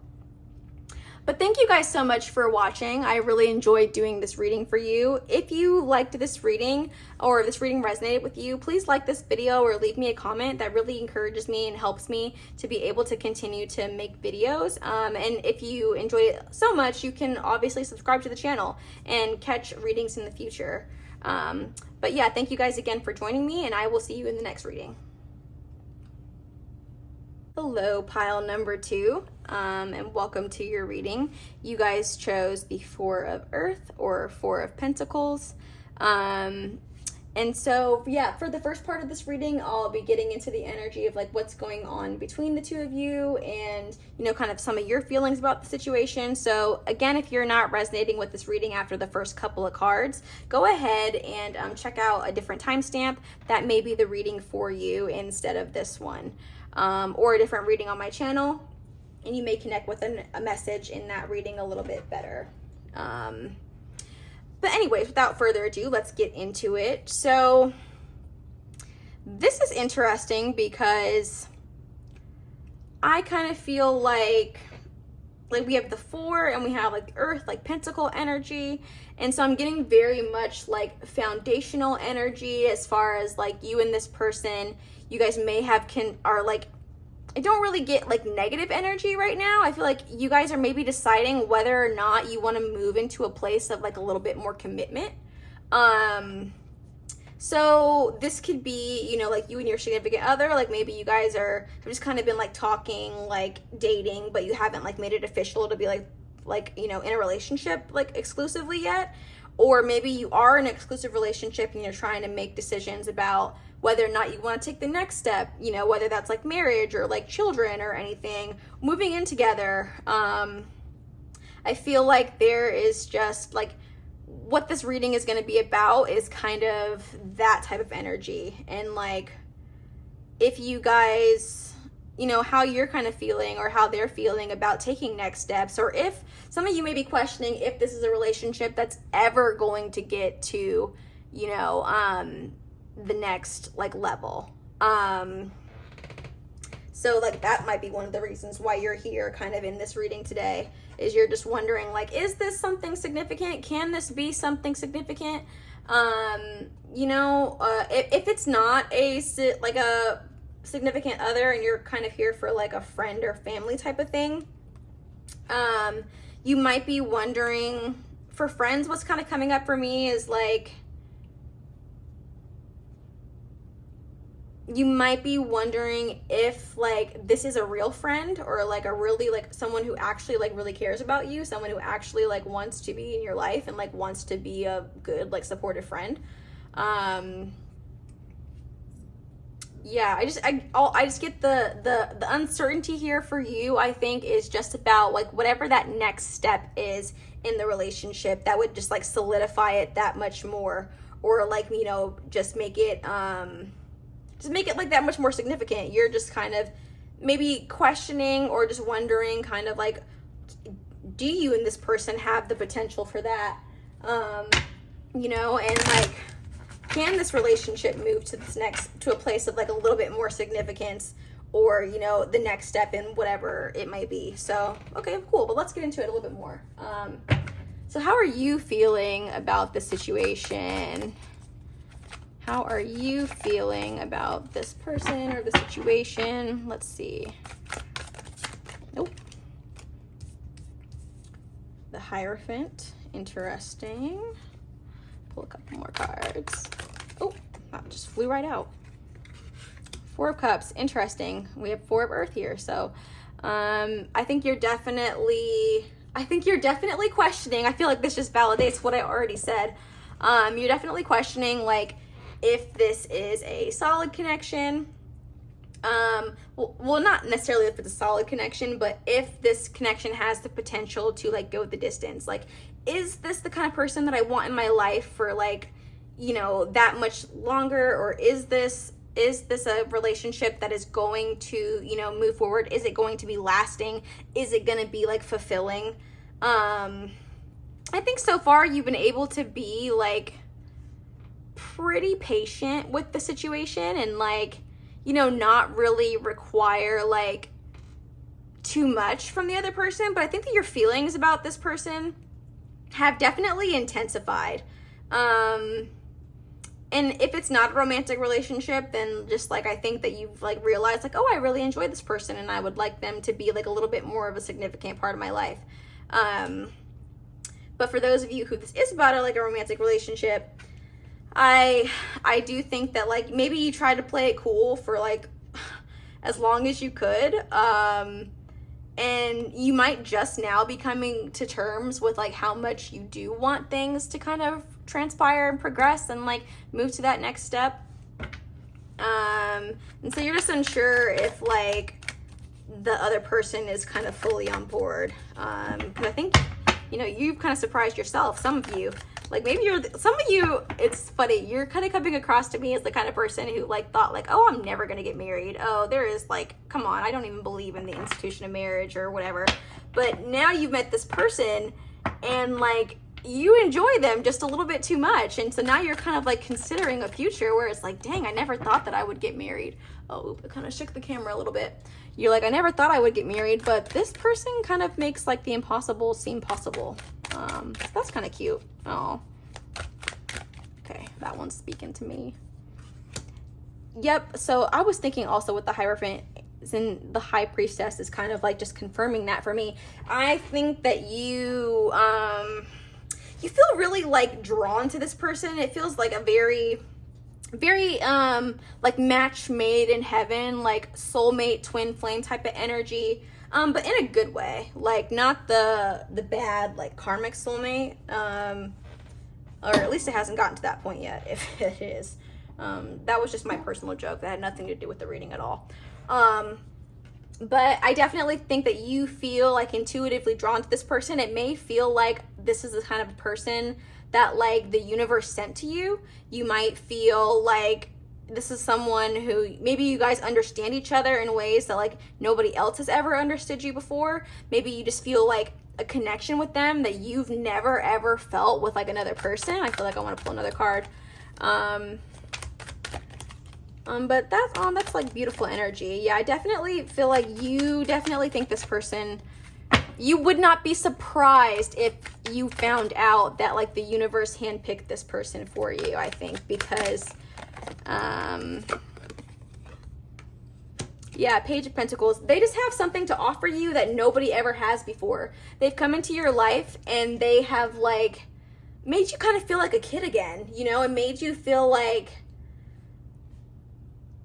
but thank you guys so much for watching. I really enjoyed doing this reading for you. If you liked this reading, or this reading resonated with you, please like this video or leave me a comment. That really encourages me and helps me to be able to continue to make videos. And if you enjoyed it so much, you can obviously subscribe to the channel and catch readings in the future. But yeah, thank you guys again for joining me, and I will see you in the next reading. Hello, pile number 2, and welcome to your reading. You guys chose the 4 of Earth, or 4 of Pentacles. And so, yeah, for the first part of this reading, I'll be getting into the energy of what's going on between the two of you, and, kind of some of your feelings about the situation. So again, if you're not resonating with this reading after the first couple of cards, go ahead and check out a different timestamp. That may be the reading for you instead of this one. Or a different reading on my channel, and you may connect with a message in that reading a little bit better. But anyways, without further ado, let's get into it. So this is interesting because I kind of feel like we have the 4 and we have Earth, Pentacle energy. And so I'm getting very much foundational energy as far as you and this person. You guys may have I don't really get negative energy right now. I feel like you guys are maybe deciding whether or not you want to move into a place of a little bit more commitment. So this could be, you and your significant other, maybe you guys have just kind of been talking, dating, but you haven't made it official to be in a relationship exclusively yet. Or maybe you are in an exclusive relationship and you're trying to make decisions about whether or not you want to take the next step, whether that's marriage or children or anything, moving in together. I feel like there is just what this reading is going to be about is kind of that type of energy. And if you guys, how you're kind of feeling or how they're feeling about taking next steps, or if some of you may be questioning if this is a relationship that's ever going to get to, the next level. So that might be one of the reasons why you're here kind of in this reading today. is you're just wondering, like, is this something significant? Can this be something significant? You know, if it's not a significant other and you're kind of here for like a friend or family type of thing, you might be wondering, for friends, what's kind of coming up for me is like, you might be wondering if like this is a real friend, or like a really like someone who actually like really cares about you, someone who actually like wants to be in your life and like wants to be a good like supportive friend. Yeah, I just get the uncertainty here for you, I think, is just about like whatever that next step is in the relationship that would just like solidify it that much more, or like, you know, just make it like that much more significant. You're just kind of maybe questioning or just wondering kind of like, do you and this person have the potential for that? You know, and like, can this relationship move to a place of like a little bit more significance, or, you know, the next step in whatever it might be. So, okay, cool. But let's get into it a little bit more. So how are you feeling about the situation? How are you feeling about this person or the situation? Let's see. Nope. The Hierophant. Interesting. Pull a couple more cards. Oh, that just flew right out. Four of Cups. Interesting. We have Four of Earth here. So I think you're definitely questioning. I feel like this just validates what I already said. You're definitely questioning like if this is a solid connection. Well, not necessarily if it's a solid connection, but if this connection has the potential to like go the distance. Like, is this the kind of person that I want in my life for like, you know, that much longer? Or is this a relationship that is going to, you know, move forward? Is it going to be lasting? Is it going to be like fulfilling? I think so far you've been able to be like pretty patient with the situation and like, you know, not really require like too much from the other person. But I think that your feelings about this person have definitely intensified. And if it's not a romantic relationship, then just like, I think that you've like realized like, oh, I really enjoy this person and I would like them to be like a little bit more of a significant part of my life. But for those of you who this is about like a romantic relationship, I do think that like maybe you tried to play it cool for like as long as you could. And you might just now be coming to terms with like how much you do want things to kind of transpire and progress and like move to that next step. And so you're just unsure if like the other person is kind of fully on board. Because I think, you know, you've kind of surprised yourself, some of you. Like maybe some of you, it's funny, you're kind of coming across to me as the kind of person who like thought like, oh, I'm never going to get married. Oh, there is like, come on, I don't even believe in the institution of marriage or whatever. But now you've met this person and like you enjoy them just a little bit too much. And so now you're kind of like considering a future where it's like, dang, I never thought that I would get married. Oh, it kind of shook the camera a little bit. You're like, I never thought I would get married, but this person kind of makes like the impossible seem possible. So that's kind of cute. Oh, okay, that one's speaking to me. Yep. So I was thinking also with the Hierophant and the High Priestess is kind of like just confirming that for me. I think that you feel really like drawn to this person. It feels like a very like match made in heaven, like soulmate, twin flame type of energy. But in a good way, like not the bad, like karmic soulmate, or at least it hasn't gotten to that point yet, if it is. That was just my personal joke. That had nothing to do with the reading at all. But I definitely think that you feel like intuitively drawn to this person. It may feel like this is the kind of person that like the universe sent to you. You might feel like this is someone who maybe you guys understand each other in ways that like nobody else has ever understood you before. Maybe you just feel like a connection with them that you've never ever felt with like another person. I feel like I want to pull another card. But that's like beautiful energy. Yeah, I definitely feel like you definitely think this person you would not be surprised if you found out that like the universe handpicked this person for you, I think, because yeah, Page of Pentacles, they just have something to offer you that nobody ever has before. They've come into your life and they have like made you kind of feel like a kid again, you know, and made you feel like,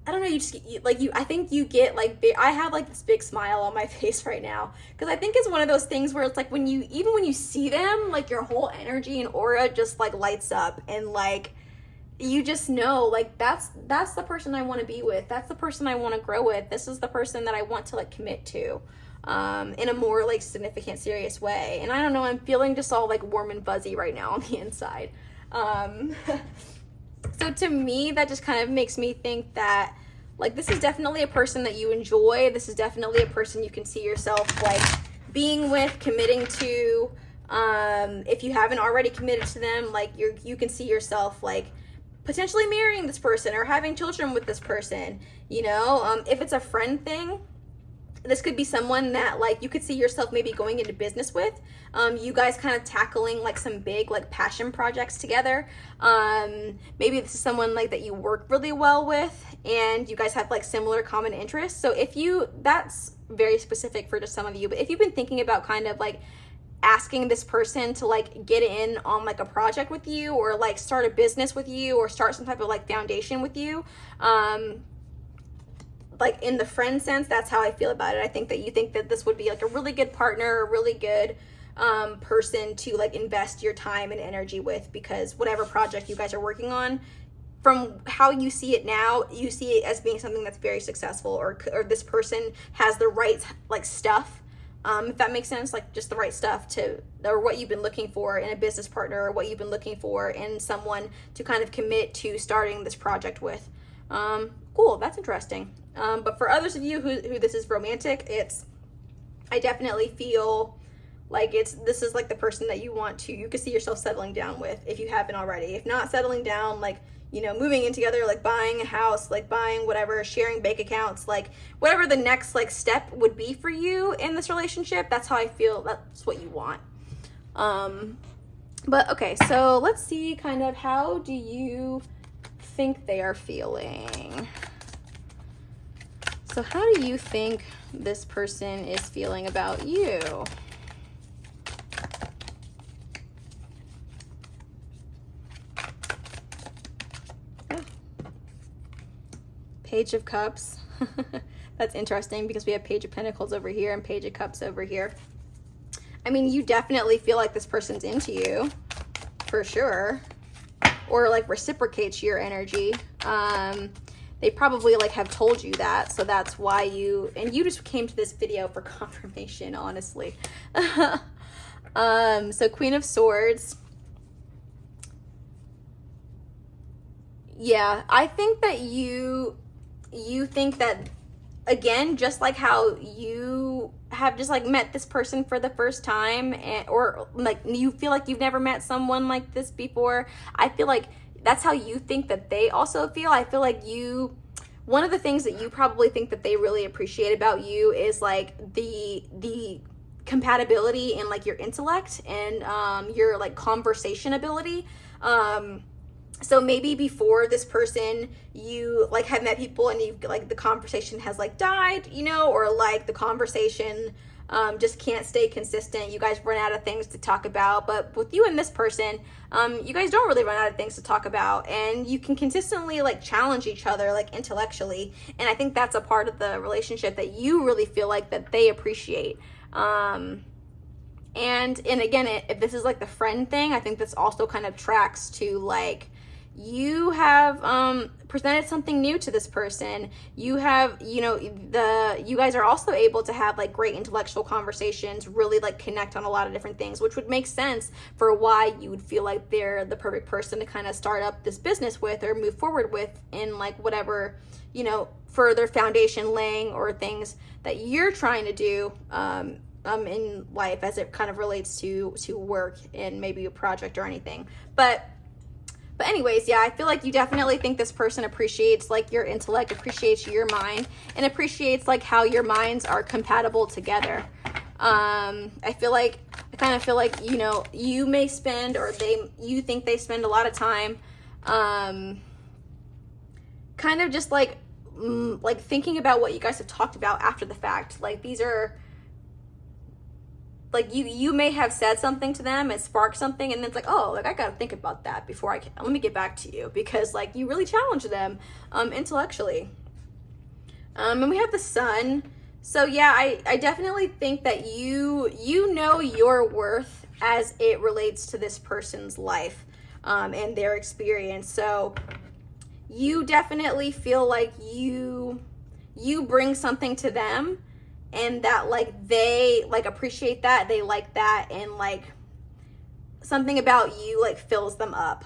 I don't know, I think you get like, I have like this big smile on my face right now, because I think it's one of those things where it's like even when you see them, like your whole energy and aura just like lights up, and like, you just know, like, that's the person I want to be with. That's the person I want to grow with. This is the person that I want to like commit to in a more like significant, serious way. And I don't know, I'm feeling just all like warm and fuzzy right now on the inside. So to me, that just kind of makes me think that like this is definitely a person that you enjoy. This is definitely a person you can see yourself like being with, committing to. If you haven't already committed to them, like you can see yourself like potentially marrying this person or having children with this person, you know. If it's a friend thing, this could be someone that like you could see yourself maybe going into business with. You guys kind of tackling like some big like passion projects together. Maybe this is someone like that you work really well with and you guys have like similar common interests. So that's very specific for just some of you, but if you've been thinking about kind of like asking this person to like get in on like a project with you, or like start a business with you, or start some type of like foundation with you, like in the friend sense, that's how I feel about it. I think that you think that this would be like a really good partner, a really good person to like invest your time and energy with, because whatever project you guys are working on, from how you see it now, you see it as being something that's very successful, or this person has the right like stuff. If that makes sense, like just the right stuff or what you've been looking for in a business partner, or what you've been looking for in someone to kind of commit to starting this project with. Cool, that's interesting. But for others of you who this is romantic, I definitely feel like this is like the person that you could see yourself settling down with if you haven't already. If not settling down, like, you know, moving in together, like buying a house, like buying whatever, sharing bank accounts, like whatever the next like step would be for you in this relationship, that's how I feel that's what you want. But okay, so let's see kind of how do you think they are feeling? So how do you think this person is feeling about you? Page of Cups. That's interesting because we have Page of Pentacles over here and Page of Cups over here. I mean, you definitely feel like this person's into you, for sure, or like reciprocates your energy. They probably like have told you that, so that's why you just came to this video for confirmation, honestly. So Queen of Swords. Yeah, I think that you think that, again, just like how you have just like met this person for the first time, or like you feel like you've never met someone like this before, I feel like that's how you think that they also feel. I feel like one of the things that you probably think that they really appreciate about you is like the compatibility in like your intellect and your like conversation ability. So maybe before this person, you like have met people and you like the conversation has like died, you know, or like the conversation just can't stay consistent. You guys run out of things to talk about. But with you and this person, you guys don't really run out of things to talk about, and you can consistently like challenge each other like intellectually. And I think that's a part of the relationship that you really feel like that they appreciate. And again, if this is like the friend thing, I think this also kind of tracks to like, you have presented something new to this person. You have, you know, you guys are also able to have like great intellectual conversations, really like connect on a lot of different things, which would make sense for why you would feel like they're the perfect person to kind of start up this business with or move forward with in like whatever, you know, further foundation laying or things that you're trying to do in life as it kind of relates to work and maybe a project or anything. But anyways, yeah, I feel like you definitely think this person appreciates like your intellect, appreciates your mind, and appreciates like how your minds are compatible together. I kind of feel like, you know, you may spend, or you think they spend a lot of time, kind of just like thinking about what you guys have talked about after the fact. Like, these are, like, you may have said something to them, it sparked something, and then it's like, oh, like, I gotta think about that before let me get back to you, because like you really challenge them intellectually. And we have the Sun. So yeah, I definitely think that you know your worth as it relates to this person's life and their experience. So you definitely feel like you bring something to them, and that like they like appreciate that, they like that, and like something about you like fills them up.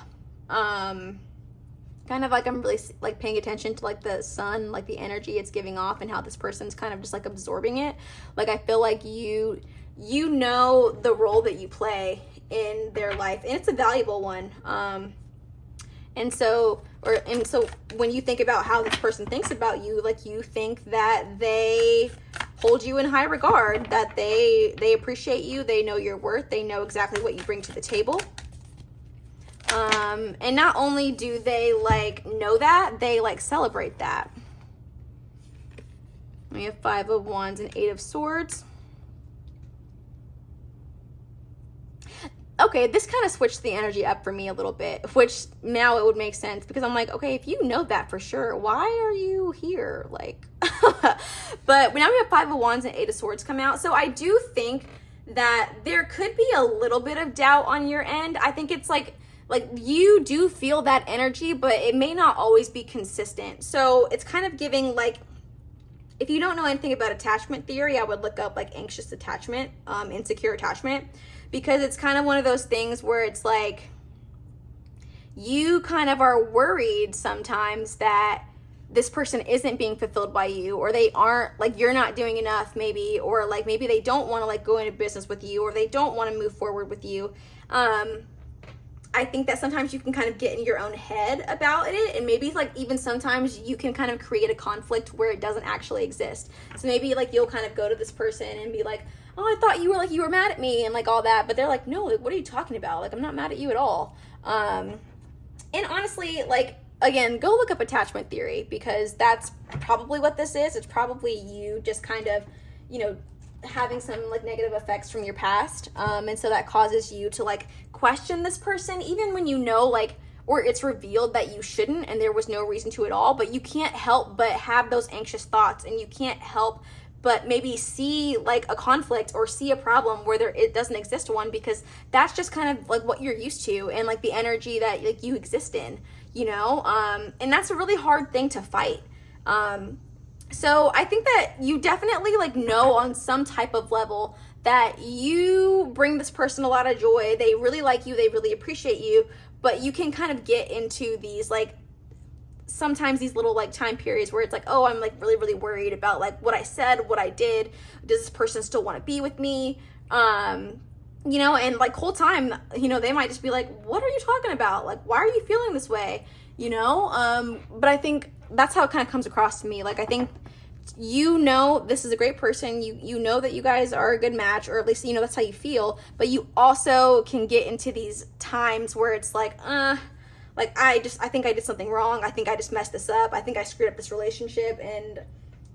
Kind of like I'm really like paying attention to like the Sun, like the energy it's giving off, and how this person's kind of just like absorbing it. Like, I feel like you know the role that you play in their life, and it's a valuable one. And so when you think about how this person thinks about you, like, you think that they hold you in high regard, that they appreciate you, they know your worth, they know exactly what you bring to the table. And not only do they like know that, they like celebrate that. We have 5 of Wands and 8 of Swords. Okay, this kind of switched the energy up for me a little bit, which now it would make sense, because I'm like, okay, if you know that for sure, why are you here? Like, but now we have 5 of Wands and 8 of Swords come out. So I do think that there could be a little bit of doubt on your end. I think it's like you do feel that energy, but it may not always be consistent. So it's kind of giving, like, if you don't know anything about attachment theory, I would look up like anxious attachment, insecure attachment, because it's kind of one of those things where it's like you kind of are worried sometimes that this person isn't being fulfilled by you, or they aren't, like, you're not doing enough maybe, or like maybe they don't want to like go into business with you, or they don't want to move forward with you. I think that sometimes you can kind of get in your own head about it, and maybe like even sometimes you can kind of create a conflict where it doesn't actually exist. So maybe like you'll kind of go to this person and be like, oh, I thought you were mad at me and like all that, but they're like, no, like, what are you talking about? Like, I'm not mad at you at all. And honestly, like, again, go look up attachment theory, because that's probably what this is. It's probably you just kind of, you know, having some like negative effects from your past, and so that causes you to like question this person, even when you know, like, or it's revealed that you shouldn't and there was no reason to at all, but you can't help but have those anxious thoughts, and you can't help but maybe see like a conflict or see a problem where it doesn't exist one, because that's just kind of like what you're used to, and like the energy that like you exist in, you know, and that's a really hard thing to fight. So I think that you definitely like know on some type of level that you bring this person a lot of joy. They really like you, they really appreciate you, but you can kind of get into these like, sometimes these little like time periods where it's like, oh, I'm like really, really worried about like what I said, what I did. Does this person still want to be with me? You know, and like whole time, you know, they might just be like, what are you talking about? Like, why are you feeling this way? You know? But I think that's how it kind of comes across to me. Like, I think, you know, this is a great person. You know that you guys are a good match, or at least, you know, that's how you feel. But you also can get into these times where it's like, like, I think I did something wrong. I think I just messed this up. I think I screwed up this relationship. And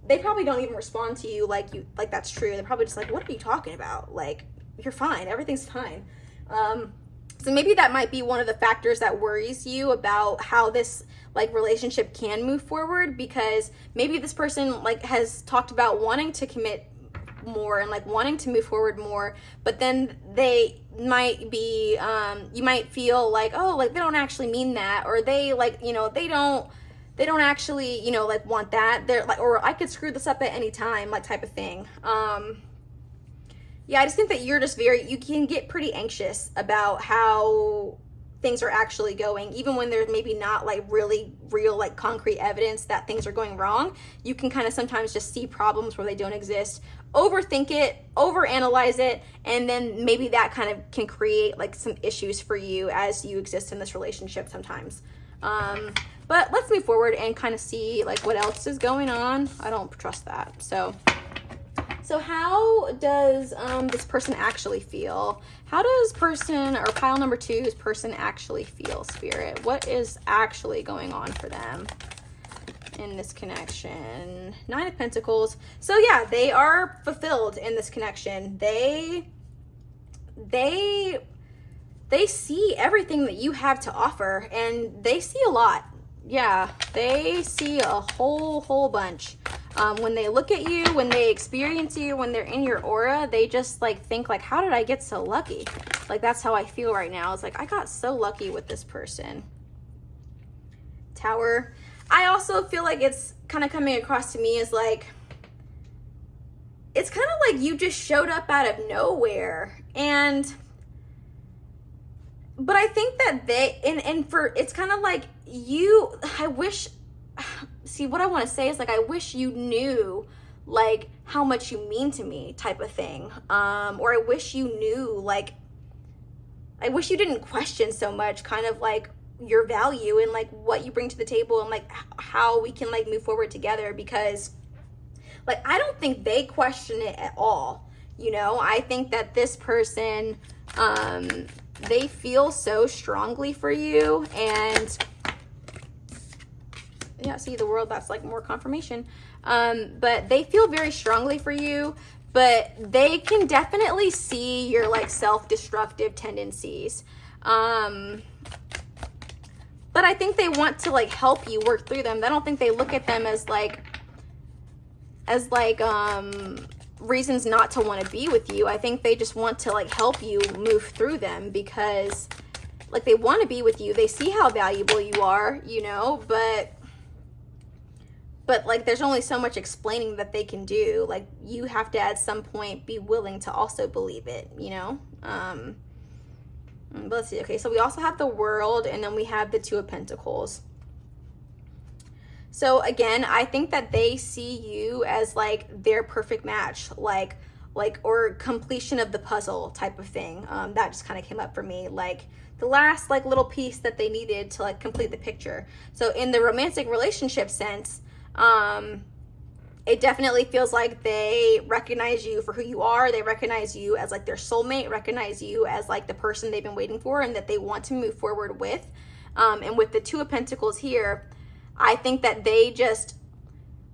they probably don't even respond to you like that's true. They're probably just like, what are you talking about? Like, you're fine. Everything's fine. So maybe that might be one of the factors that worries you about how this like relationship can move forward, because maybe this person like has talked about wanting to commit more and like wanting to move forward more, but then they might be you might feel like, oh, like they don't actually mean that, or they like, you know, they don't actually, you know, like want that. They're like, or I could screw this up at any time, like type of thing. Yeah, I just think that you're just you can get pretty anxious about how things are actually going, even when there's maybe not like really real like concrete evidence that things are going wrong. You can kind of sometimes just see problems where they don't exist, overthink it, overanalyze it, and then maybe that kind of can create like some issues for you as you exist in this relationship sometimes. But let's move forward and kind of see like what else is going on. I don't trust that. So So how does this person actually feel? How does person, or pile number 2's person actually feel, Spirit? What is actually going on for them in this connection? 9 of Pentacles. So yeah, they are fulfilled in this connection. They see everything that you have to offer, and they see a lot. Yeah, they see a whole bunch. When they look at you, when they experience you, when they're in your aura, they just like think like, how did I get so lucky? Like, that's how I feel right now. It's like, I got so lucky with this person. Tower. I also feel like it's kind of coming across to me as like, it's kind of like you just showed up out of nowhere. But I think that it's kind of like see, what I want to say is like, I wish you knew like how much you mean to me type of thing. Or I wish you knew, like, I wish you didn't question so much kind of like your value and like what you bring to the table and like how we can like move forward together, because like, I don't think they question it at all. You know, I think that this person, they feel so strongly for you, and yeah, see the world, that's like more confirmation. But they feel very strongly for you, but they can definitely see your like self-destructive tendencies. But I think they want to like help you work through them. I don't think they look at them as reasons not to want to be with you. I think they just want to like help you move through them, because like they want to be with you. They see how valuable you are, you know, but like there's only so much explaining that they can do. Like, you have to at some point be willing to also believe it, you know. But let's see. Okay, so we also have the World, and then we have the 2 of Pentacles. So again, I think that they see you as like their perfect match, like or completion of the puzzle type of thing. That just kind of came up for me, like the last like little piece that they needed to like complete the picture. So in the romantic relationship sense, it definitely feels like they recognize you for who you are. They recognize you as like their soulmate, recognize you as like the person they've been waiting for and that they want to move forward with. And with the 2 of Pentacles here, I think that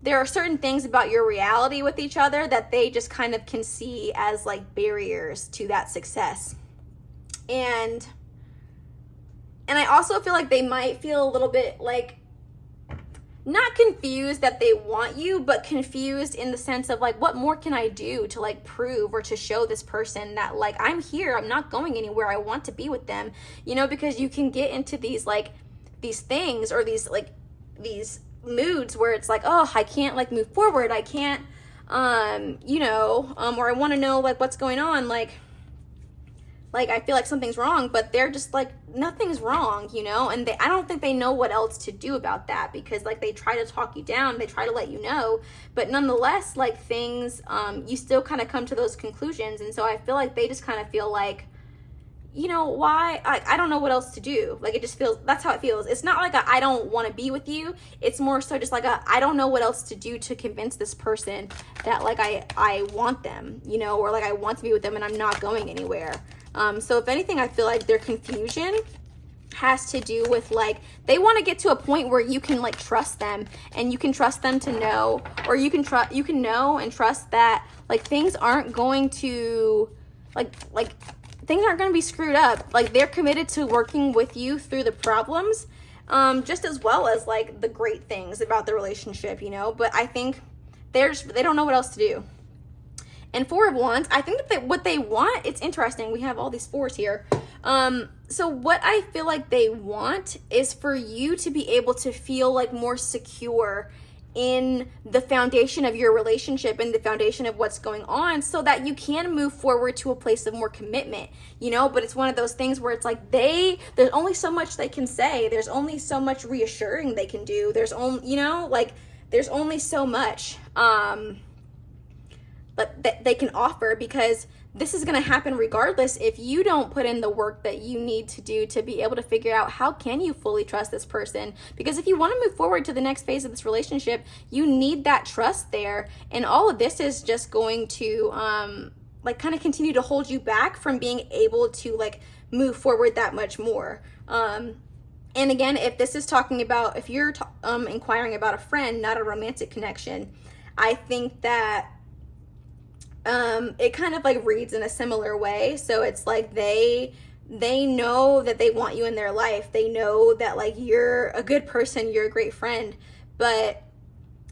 there are certain things about your reality with each other that they just kind of can see as like barriers to that success. And I also feel like they might feel a little bit like, not confused that they want you, but confused in the sense of like, what more can I do to like prove or to show this person that like, I'm here, I'm not going anywhere, I want to be with them, you know, because you can get into these like, these things or these moods where it's like, oh, I can't like move forward, I can't, you know, or I want to know like what's going on, like I feel like something's wrong, but they're just like, nothing's wrong, you know. And I don't think they know what else to do about that, because like they try to talk you down, they try to let you know, but nonetheless, like things, you still kind of come to those conclusions. And so I feel like they just kind of feel like, you know, why, I don't know what else to do. Like, it just feels, that's how it feels. It's not like I don't want to be with you. It's more so just like I don't know what else to do to convince this person that like I want them, you know, or like I want to be with them and I'm not going anywhere. So if anything, I feel like their confusion has to do with like, they want to get to a point where you can like trust them, and you can trust them to know, or you can know and trust that like things aren't going to like things aren't going to be screwed up. Like, they're committed to working with you through the problems, just as well as like the great things about the relationship, you know. But I think they don't know what else to do. And 4 of Wands, I think that what they want, it's interesting. We have all these 4s here. So what I feel like they want is for you to be able to feel like more secure in the foundation of your relationship and the foundation of what's going on, so that you can move forward to a place of more commitment, you know. But it's one of those things where it's like there's only so much they can say. There's only so much reassuring they can do. There's only, you know, like there's only so much, but that they can offer, because this is going to happen regardless if you don't put in the work that you need to do to be able to figure out how can you fully trust this person. Because if you want to move forward to the next phase of this relationship, you need that trust there. And all of this is just going to like kind of continue to hold you back from being able to like move forward that much more. And again, if this is talking about, if you're inquiring about a friend, not a romantic connection, I think that it kind of like reads in a similar way. So it's like they know that they want you in their life. They know that like you're a good person, you're a great friend, but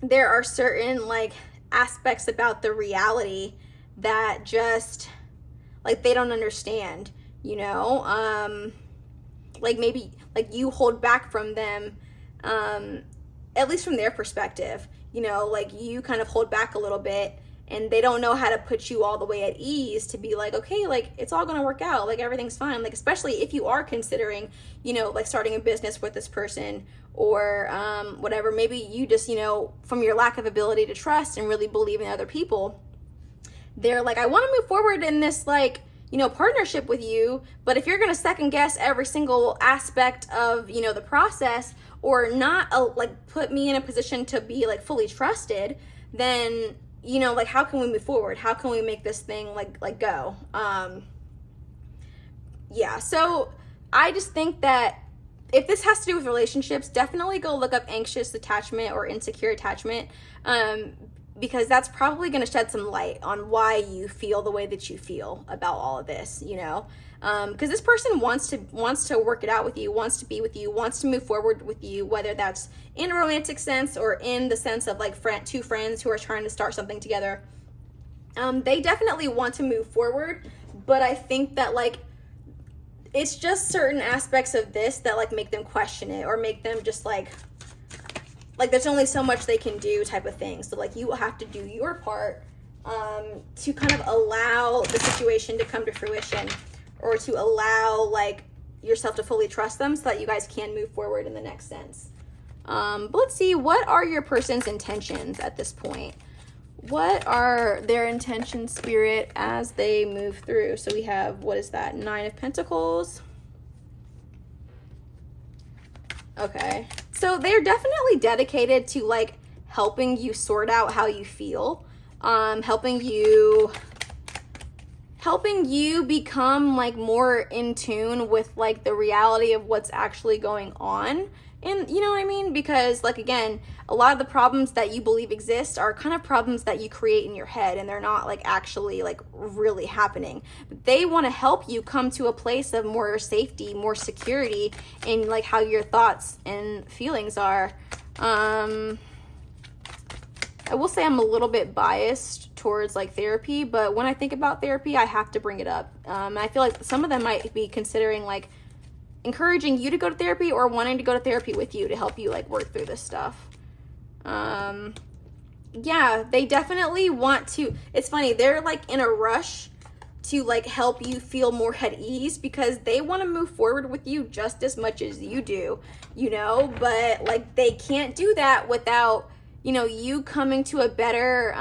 there are certain like aspects about the reality that just like they don't understand, you know? Like maybe like you hold back from them, at least from their perspective, you know, like you kind of hold back a little bit, and they don't know how to put you all the way at ease to be like, okay, like it's all gonna work out, like everything's fine. Like especially if you are considering, you know, like starting a business with this person or whatever. Maybe you just, you know, from your lack of ability to trust and really believe in other people, they're like, I want to move forward in this like, you know, partnership with you, but if you're gonna second guess every single aspect of, you know, the process, or not like put me in a position to be like fully trusted, then, you know, like how can we move forward? How can we make this thing like go? Yeah, so I just think that if this has to do with relationships, definitely go look up anxious attachment or insecure attachment, because that's probably going to shed some light on why you feel the way that you feel about all of this, you know, because this person wants to work it out with you, wants to be with you, wants to move forward with you, whether that's in a romantic sense or in the sense of like two friends who are trying to start something together. They definitely want to move forward, but I think that like it's just certain aspects of this that like make them question it, or make them just like there's only so much they can do type of thing. So like you will have to do your part to kind of allow the situation to come to fruition, or to allow like yourself to fully trust them so that you guys can move forward in the next sense. But let's see, what are your person's intentions at this point? What are their intentions, Spirit, as they move through? So we have, what is that? 9 of Pentacles. Okay. So they're definitely dedicated to like helping you sort out how you feel, helping you become like more in tune with like the reality of what's actually going on. And you know what I mean? Because like, again, a lot of the problems that you believe exist are kind of problems that you create in your head, and they're not like actually like really happening. But they want to help you come to a place of more safety, more security in like how your thoughts and feelings are. I will say I'm a little bit biased towards like therapy, but when I think about therapy, I have to bring it up. I feel like some of them might be considering like encouraging you to go to therapy, or wanting to go to therapy with you to help you like work through this stuff. Yeah, they definitely want to. It's funny, they're like in a rush to like help you feel more at ease, because they want to move forward with you just as much as you do, you know, but like they can't do that without, you know, you coming to a better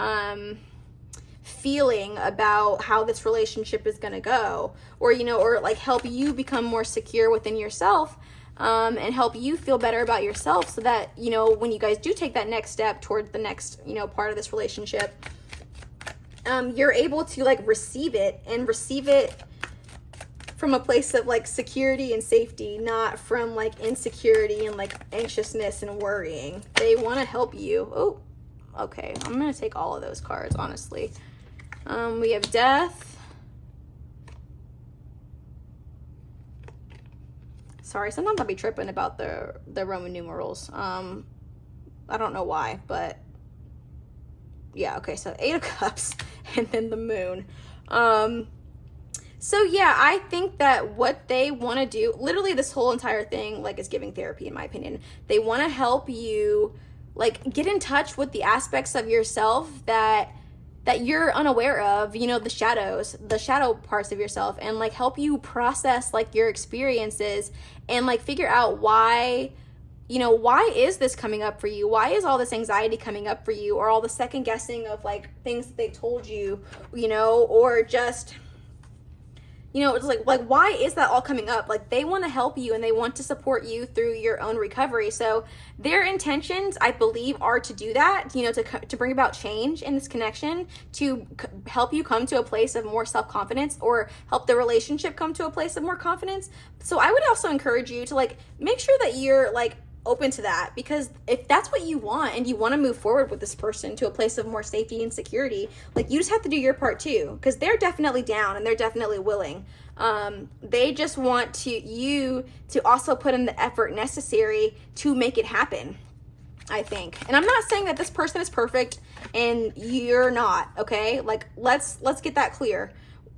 feeling about how this relationship is going to go, or, you know, or like help you become more secure within yourself, and help you feel better about yourself, so that, you know, when you guys do take that next step towards the next, you know, part of this relationship, you're able to like receive it from a place of like security and safety, not from like insecurity and like anxiousness and worrying. They want to help you. Oh, okay. I'm going to take all of those cards, honestly. We have Death. Sorry, sometimes I'll be tripping about the Roman numerals. I don't know why, but yeah, okay, so 8 of Cups and then the Moon. So yeah, I think that what they want to do, literally this whole entire thing, like, is giving therapy, in my opinion. They want to help you, like, get in touch with the aspects of yourself that you're unaware of, you know, the shadow parts of yourself, and like help you process like your experiences, and like figure out why, you know, why is this coming up for you? Why is all this anxiety coming up for you? Or all the second guessing of like things that they told you, you know, or just you know, it's like why is that all coming up? Like, they want to help you and they want to support you through your own recovery. So their intentions, I believe, are to do that, you know, to bring about change in this connection, to help you come to a place of more self-confidence, or help the relationship come to a place of more confidence. So I would also encourage you to like make sure that you're like open to that, because if that's what you want and you want to move forward with this person to a place of more safety and security, like, you just have to do your part too, because they're definitely down and they're definitely willing. They just want you to also put in the effort necessary to make it happen, I think. And I'm not saying that this person is perfect and you're not, okay? Like, let's get that clear.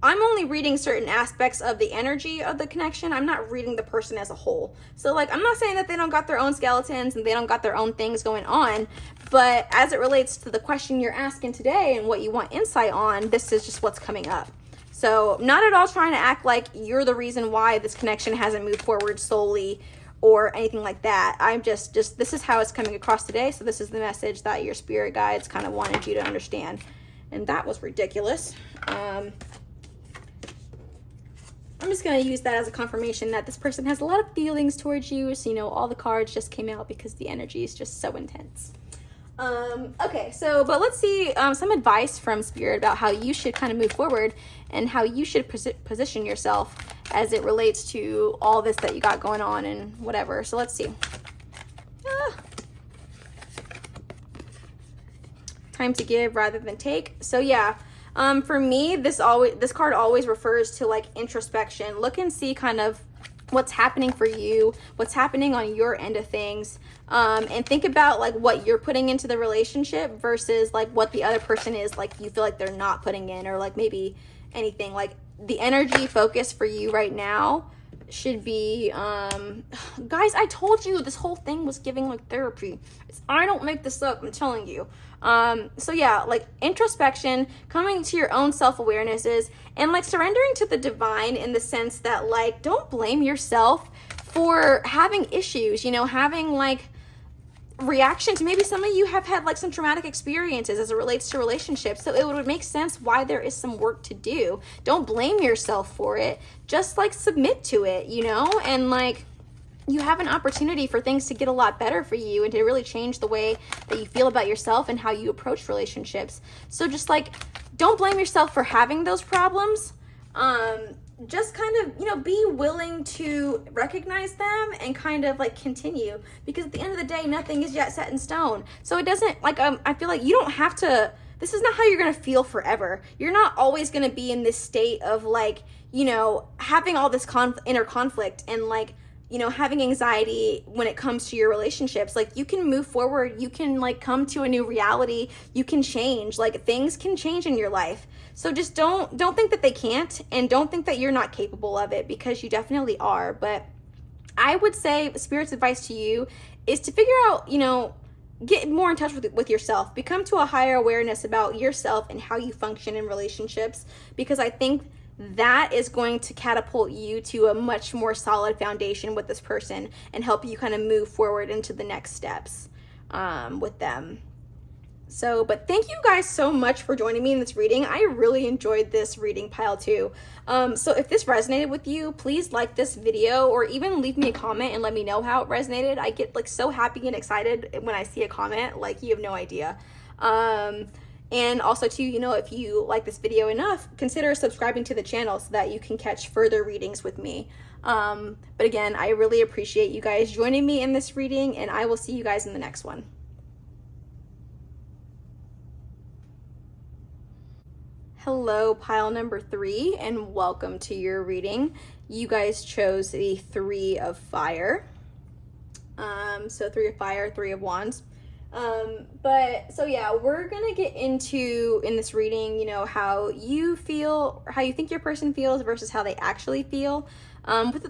I'm only reading certain aspects of the energy of the connection. I'm not reading the person as a whole. So like, I'm not saying that they don't got their own skeletons and they don't got their own things going on, but as it relates to the question you're asking today and what you want insight on, this is just what's coming up. So not at all trying to act like you're the reason why this connection hasn't moved forward solely or anything like that. I'm just this is how it's coming across today. So this is the message that your spirit guides kind of wanted you to understand. And that was ridiculous. I'm just going to use that as a confirmation that this person has a lot of feelings towards you. So, you know, all the cards just came out because the energy is just so intense. Okay, so, but let's see some advice from Spirit about how you should kind of move forward and how you should position yourself as it relates to all this that you got going on and whatever. So let's see. Time to give rather than take. So yeah. For me, this card always refers to like introspection. Look and see kind of what's happening for you, what's happening on your end of things, and think about like what you're putting into the relationship versus like what the other person is like you feel like they're not putting in, or like maybe anything. Like, the energy focus for you right now should be guys, I told you this whole thing was giving like therapy. I don't make this up, I'm telling you. So yeah, like introspection, coming to your own self-awarenesses, and like surrendering to the divine in the sense that like, don't blame yourself for having issues, you know, having like reaction to maybe some of you have had like some traumatic experiences as it relates to relationships. So it would make sense why there is some work to do. Don't blame yourself for it. Just like submit to it, you know, and like, you have an opportunity for things to get a lot better for you and to really change the way that you feel about yourself and how you approach relationships. So just like, don't blame yourself for having those problems. Just kind of, you know, be willing to recognize them and kind of like continue, because at the end of the day, nothing is yet set in stone. So it doesn't like, I feel like you don't have to, this is not how you're going to feel forever. You're not always going to be in this state of like, you know, having all this inner conflict and like, you know, having anxiety when it comes to your relationships. Like, you can move forward, you can like come to a new reality, you can change, like things can change in your life. So just don't think that they can't, and don't think that you're not capable of it, because you definitely are. But I would say Spirit's advice to you is to figure out, you know, get more in touch with yourself, become to a higher awareness about yourself and how you function in relationships, because I think that is going to catapult you to a much more solid foundation with this person and help you kind of move forward into the next steps with them. So, but thank you guys so much for joining me in this reading. I really enjoyed this reading pile too. So if this resonated with you, please like this video, or even leave me a comment and let me know how it resonated. I get like so happy and excited when I see a comment, like you have no idea. And also too, you know, if you like this video enough, consider subscribing to the channel so that you can catch further readings with me. But again, I really appreciate you guys joining me in this reading, and I will see you guys in the next one. Hello, pile number 3, and welcome to your reading. You guys chose the 3 of Fire. So 3 of Fire, 3 of Wands. But so yeah, we're gonna get into in this reading, you know, how you feel, how you think your person feels versus how they actually feel.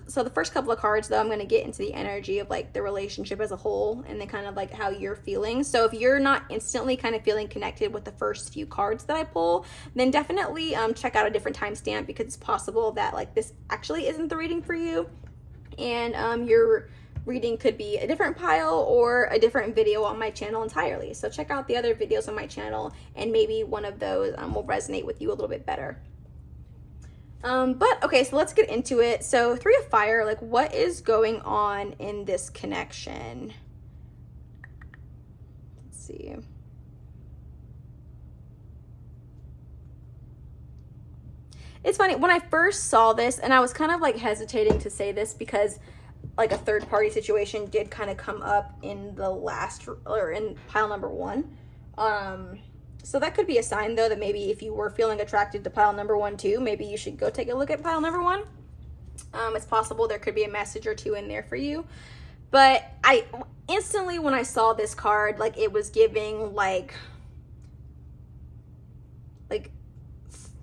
So the first couple of cards though, I'm gonna get into the energy of like the relationship as a whole, and then kind of like how you're feeling. So if you're not instantly kind of feeling connected with the first few cards that I pull, then definitely check out a different timestamp, because it's possible that like this actually isn't the reading for you, and your reading could be a different pile or a different video on my channel entirely. So check out the other videos on my channel, and maybe one of those will resonate with you a little bit better. But okay, so let's get into it. So 3 of Fire, like what is going on in this connection? Let's see. It's funny, when I first saw this, and I was kind of like hesitating to say this because like a third party situation did kind of come up in the last, or in pile number 1. So that could be a sign though that maybe if you were feeling attracted to pile number 1 too, maybe you should go take a look at pile number 1. It's possible there could be a message or 2 in there for you. But I instantly, when I saw this card, like it was giving like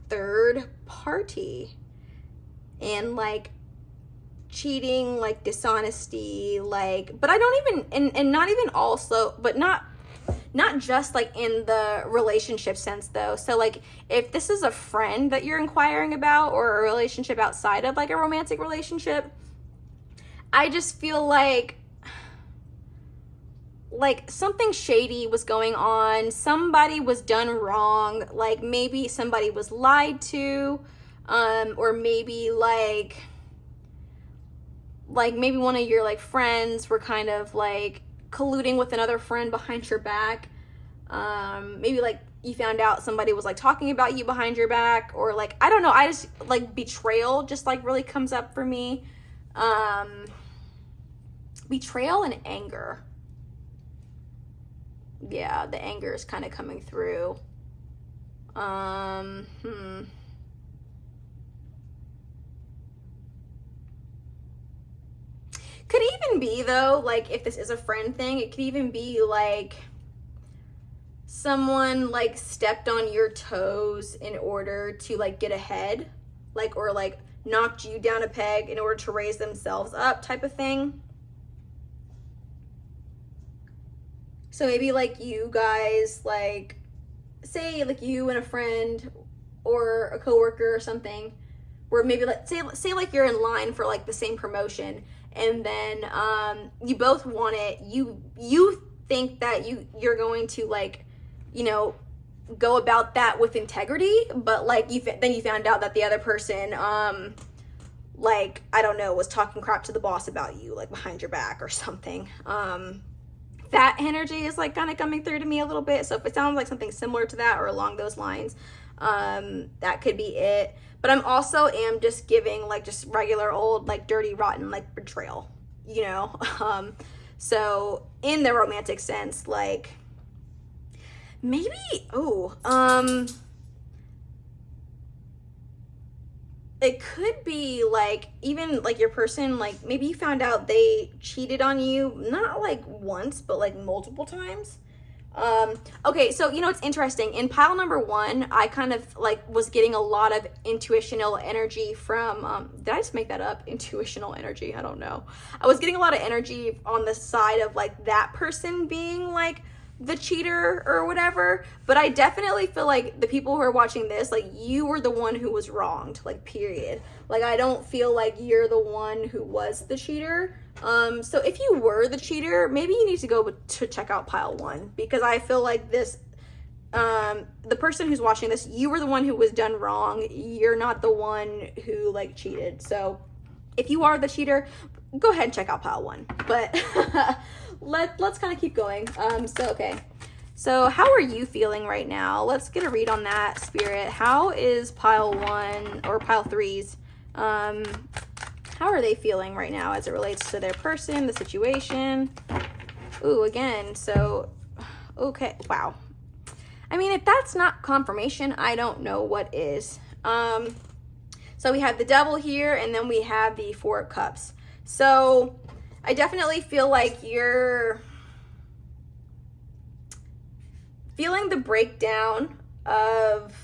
third party and like cheating, like dishonesty, like, but I don't even, and not even also, but not just like in the relationship sense though. So like if this is a friend that you're inquiring about, or a relationship outside of like a romantic relationship, I just feel like something shady was going on. Somebody was done wrong. Like maybe somebody was lied to, or maybe like maybe one of your like friends were kind of like colluding with another friend behind your back. Maybe like you found out somebody was like talking about you behind your back, or like, I don't know. I just like betrayal just like really comes up for me. Betrayal and anger. Yeah, the anger is kind of coming through. Could even be though, like if this is a friend thing, it could even be like someone like stepped on your toes in order to like get ahead, like, or like knocked you down a peg in order to raise themselves up type of thing. So maybe like you guys, like say like you and a friend or a coworker or something, where maybe like say like you're in line for like the same promotion, and then you both want it. You think that you're going to like, you know, go about that with integrity, but like then you found out that the other person like, I don't know, was talking crap to the boss about you, like behind your back or something. That energy is like kind of coming through to me a little bit. So if it sounds like something similar to that or along those lines, that could be it. But I'm also just giving like just regular old like dirty rotten like betrayal, you know. So in the romantic sense, like maybe it could be like even like your person, like maybe you found out they cheated on you, not like once, but like multiple times. Okay, so you know, it's interesting. In pile number 1, I kind of like was getting a lot of intuitional energy from, did I just make that up? Intuitional energy, I don't know. I was getting a lot of energy on the side of like that person being like the cheater or whatever, but I definitely feel like the people who are watching this, like you were the one who was wronged, like period. Like I don't feel like you're the one who was the cheater. So if you were the cheater, maybe you need to go to check out pile 1, because I feel like this, the person who's watching this, you were the one who was done wrong. You're not the one who like cheated. So if you are the cheater, go ahead and check out pile 1. But let's kind of keep going. Okay. So how are you feeling right now? Let's get a read on that, Spirit. How is pile 1 or pile 3's, how are they feeling right now as it relates to their person, the situation? Ooh, again, so, okay, wow. I mean, if that's not confirmation, I don't know what is. So we have the Devil here, and then we have the 4 of Cups. So I definitely feel like you're feeling the breakdown of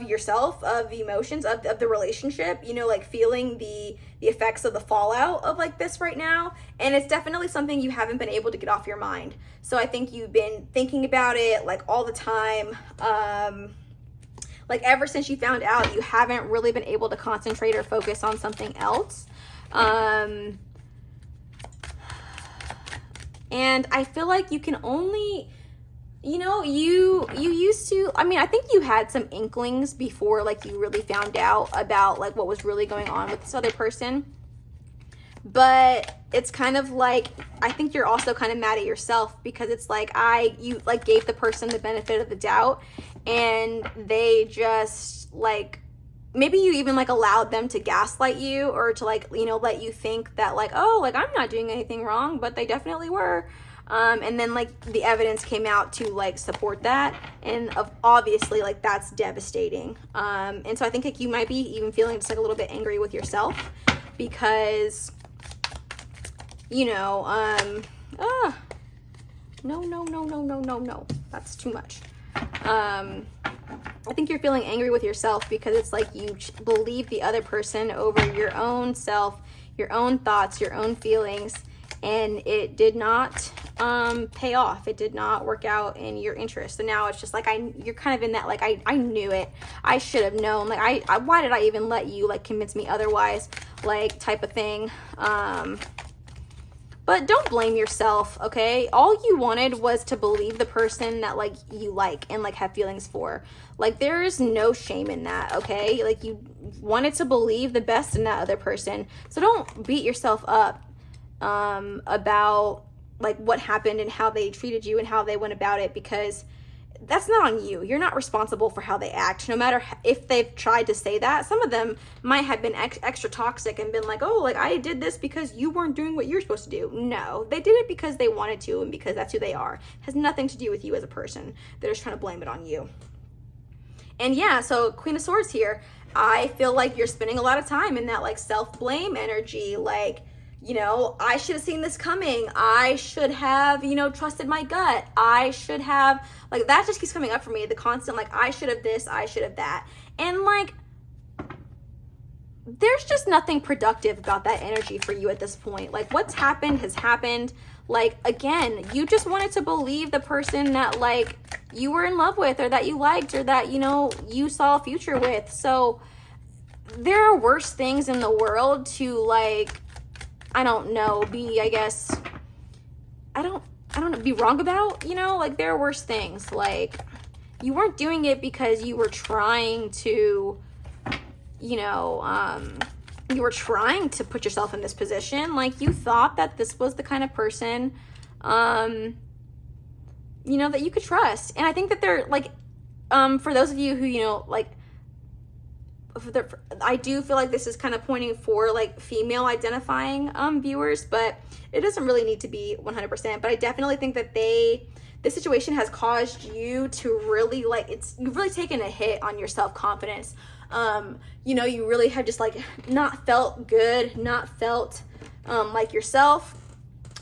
yourself, of emotions, of the relationship, you know, like feeling the effects of the fallout of like this right now. And it's definitely something you haven't been able to get off your mind. So I think you've been thinking about it like all the time. Like ever since you found out, you haven't really been able to concentrate or focus on something else. And I feel like you can only you know, you used to, I mean, I think you had some inklings before, like, you really found out about, like, what was really going on with this other person. But it's kind of like, I think you're also kind of mad at yourself because it's like, you, like, gave the person the benefit of the doubt, and they just, like, maybe you even, like, allowed them to gaslight you, or to, like, you know, let you think that, like, oh, like, I'm not doing anything wrong, but they definitely were. And then, like, the evidence came out to, like, support that, and obviously, like, that's devastating. And so I think, like, you might be even feeling just, like, a little bit angry with yourself because, you know, no, that's too much. I think you're feeling angry with yourself because it's like you believe the other person over your own self, your own thoughts, your own feelings, and it did not pay off. It did not work out in your interest. So now it's just like, you're kind of in that, like, I knew it. I should have known. Like, why did I even let you, like, convince me otherwise, like, type of thing. But don't blame yourself, okay? All you wanted was to believe the person that, like, you like and, like, have feelings for. Like, there is no shame in that, okay? Like, you wanted to believe the best in that other person. So don't beat yourself up about, like, what happened and how they treated you and how they went about it, because that's not on you. You're not responsible for how they act, no matter if they've tried to say that. Some of them might have been extra toxic and been like, oh, like, I did this because you weren't doing what you're supposed to do. No, they did it because they wanted to and because that's who they are. It has nothing to do with you as a person. They're just trying to blame it on you. And yeah, so Queen of Swords here, I feel like you're spending a lot of time in that, like, self-blame energy, like, you know, I should have seen this coming. I should have, you know, trusted my gut. I should have, like, that just keeps coming up for me. The constant, like, I should have this, I should have that. And, like, there's just nothing productive about that energy for you at this point. Like, what's happened has happened. Like, again, you just wanted to believe the person that, like, you were in love with, or that you liked, or that, you know, you saw a future with. So there are worse things in the world to, like, I don't know, I guess, I don't know, be wrong about, you know, like, there are worse things. Like, you weren't doing it because you were trying to, you know, you were trying to put yourself in this position. Like, you thought that this was the kind of person, you know, that you could trust. And I think that they're, like, for those of you who, you know, like, I do feel like this is kind of pointing for, like, female identifying viewers, but it doesn't really need to be 100%. But I definitely think that this situation has caused you to really, like, you've really taken a hit on your self-confidence. You know, you really have just, like, not felt good, not felt like yourself.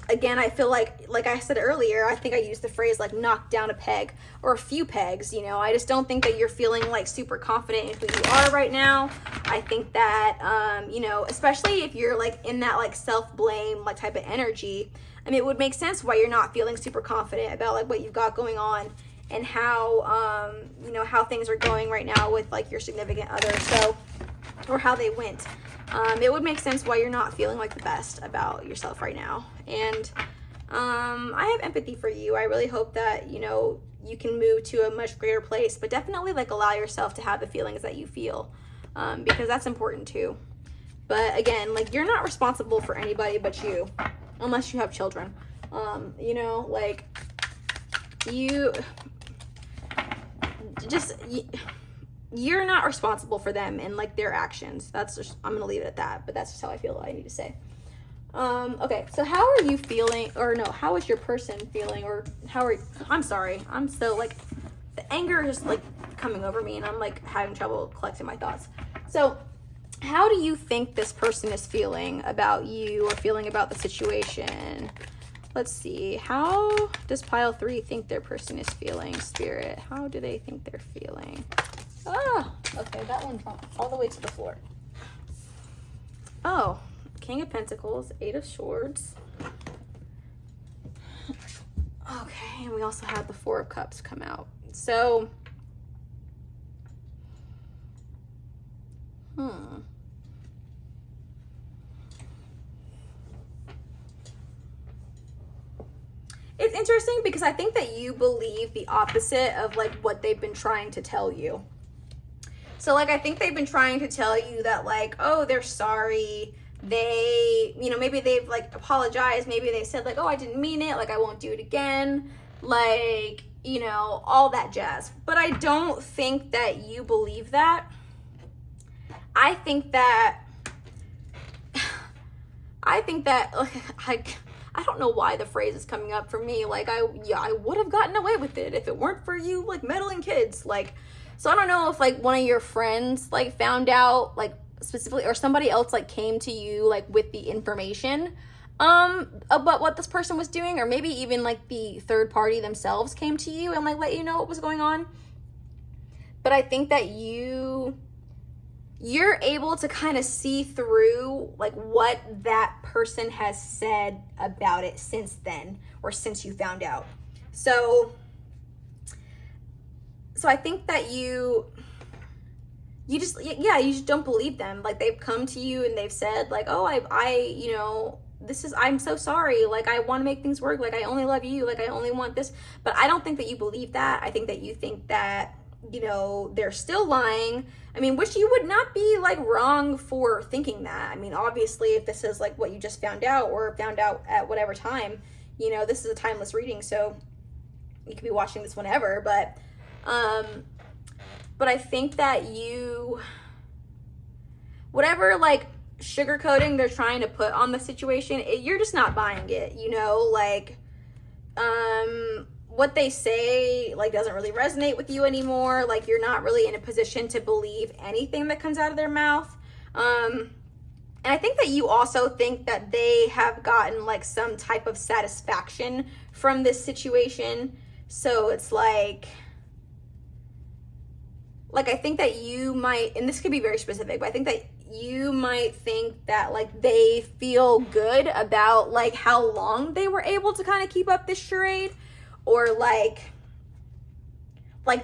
Again, I feel like I said earlier, I think I used the phrase, like, knock down a peg or a few pegs, you know. I just don't think that you're feeling, like, super confident in who you are right now. I think that, you know, especially if you're, like, in that, like, self-blame, like, type of energy, I mean, it would make sense why you're not feeling super confident about, like, what you've got going on and how, you know, how things are going right now with, like, your significant other, so, or how they went. It would make sense why you're not feeling, like, the best about yourself right now. And I have empathy for you. I really hope that, you know, you can move to a much greater place, but definitely, like, allow yourself to have the feelings that you feel, because that's important too. But again, like, you're not responsible for anybody but you, unless you have children. You know, like, you're not responsible for them and, like, their actions. That's just, I'm gonna leave it at that, but that's just how I feel I need to say. Okay, so how are you feeling, or no, how is your person feeling, or I'm sorry, I'm so, like, the anger is, like, coming over me, and I'm, like, having trouble collecting my thoughts. So how do you think this person is feeling about you, or feeling about the situation? Let's see, how does pile 3 think their person is feeling, Spirit? How do they think they're feeling? Ah, okay, that one dropped all the way to the floor. Oh, King of Pentacles, 8 of Swords. Okay, and we also had the 4 of Cups come out. So, it's interesting because I think that you believe the opposite of like what they've been trying to tell you. So like, I think they've been trying to tell you that like, oh, they're sorry. They, you know, maybe they've like apologized. Maybe they said like, oh, I didn't mean it. Like, I won't do it again. Like, you know, all that jazz. But I don't think that you believe that. I think that like, I don't know why the phrase is coming up for me. Like, I would have gotten away with it if it weren't for you, like, meddling kids. Like, so I don't know if, like, one of your friends, like, found out, like, specifically, or somebody else, like, came to you, like, with the information, about what this person was doing, or maybe even, like, the third party themselves came to you and, like, let you know what was going on. But I think that you're able to kind of see through like what that person has said about it since then, or since you found out. So I think that you just don't believe them. Like, they've come to you and they've said like, oh, I you know, I'm so sorry. Like, I want to make things work. Like, I only love you. Like, I only want this. But I don't think that you believe that. I think that you think that, you know, they're still lying. I mean, which you would not be like wrong for thinking that. I mean, obviously, if this is like what you just found out, or found out at whatever time, you know, this is a timeless reading, so you could be watching this whenever. But I think that whatever like sugarcoating they're trying to put on the situation, you're just not buying it. You know, like what they say like doesn't really resonate with you anymore. Like, you're not really in a position to believe anything that comes out of their mouth. And I think that you also think that they have gotten like some type of satisfaction from this situation. So it's like I think that you might, and this could be very specific, but I think that you might think that like they feel good about like how long they were able to kind of keep up this charade. Or like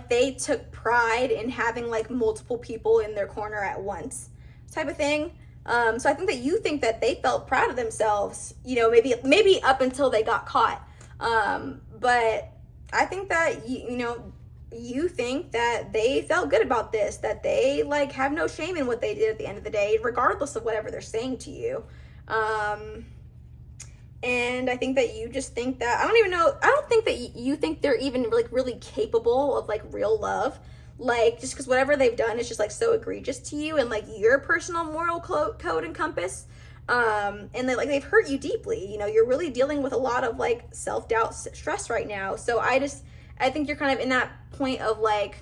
they took pride in having like multiple people in their corner at once, type of thing. So I think that you think that they felt proud of themselves, you know, maybe up until they got caught. But I think that you think that they felt good about this, that they like have no shame in what they did at the end of the day, regardless of whatever they're saying to you. And I think that you just think that, I don't think that you think they're even like really capable of like real love. Like, just because whatever they've done is just like so egregious to you and like your personal moral code and compass. And they've hurt you deeply. You know, you're really dealing with a lot of like self-doubt, stress right now. So I think you're kind of in that point of like,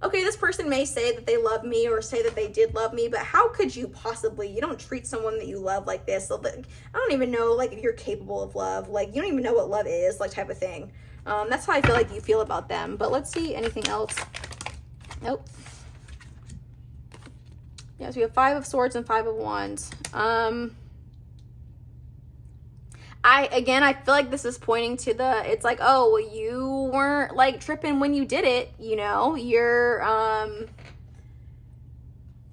okay, this person may say that they love me or say that they did love me, but how could you possibly, you don't treat someone that you love like this. So, like, I don't even know, like, if you're capable of love. Like, you don't even know what love is, like, type of thing. That's how I feel like you feel about them. But let's see anything else. Nope. Yeah, so we have 5 of Swords and 5 of Wands. I feel like this is pointing to it's like, oh, well, you weren't like tripping when you did it, you know,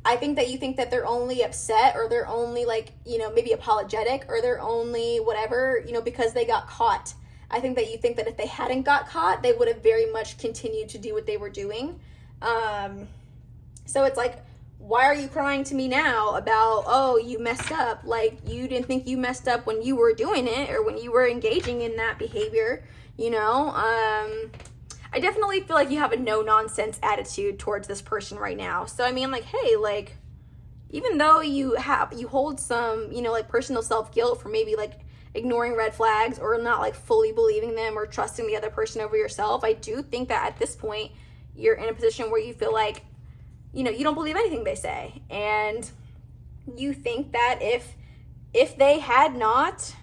I think that you think that they're only upset, or they're only like, you know, maybe apologetic, or they're only whatever, you know, because they got caught. I think that you think that if they hadn't got caught, they would have very much continued to do what they were doing. So it's like, why are you crying to me now about, oh, you messed up? Like, you didn't think you messed up when you were doing it, or when you were engaging in that behavior, you know? I definitely feel like you have a no-nonsense attitude towards this person right now. So, I mean, like, hey, like, even though you hold some, you know, like, personal self-guilt for maybe, like, ignoring red flags, or not, like, fully believing them or trusting the other person over yourself, I do think that at this point, you're in a position where you feel like, you know, you don't believe anything they say. And you think that if they had not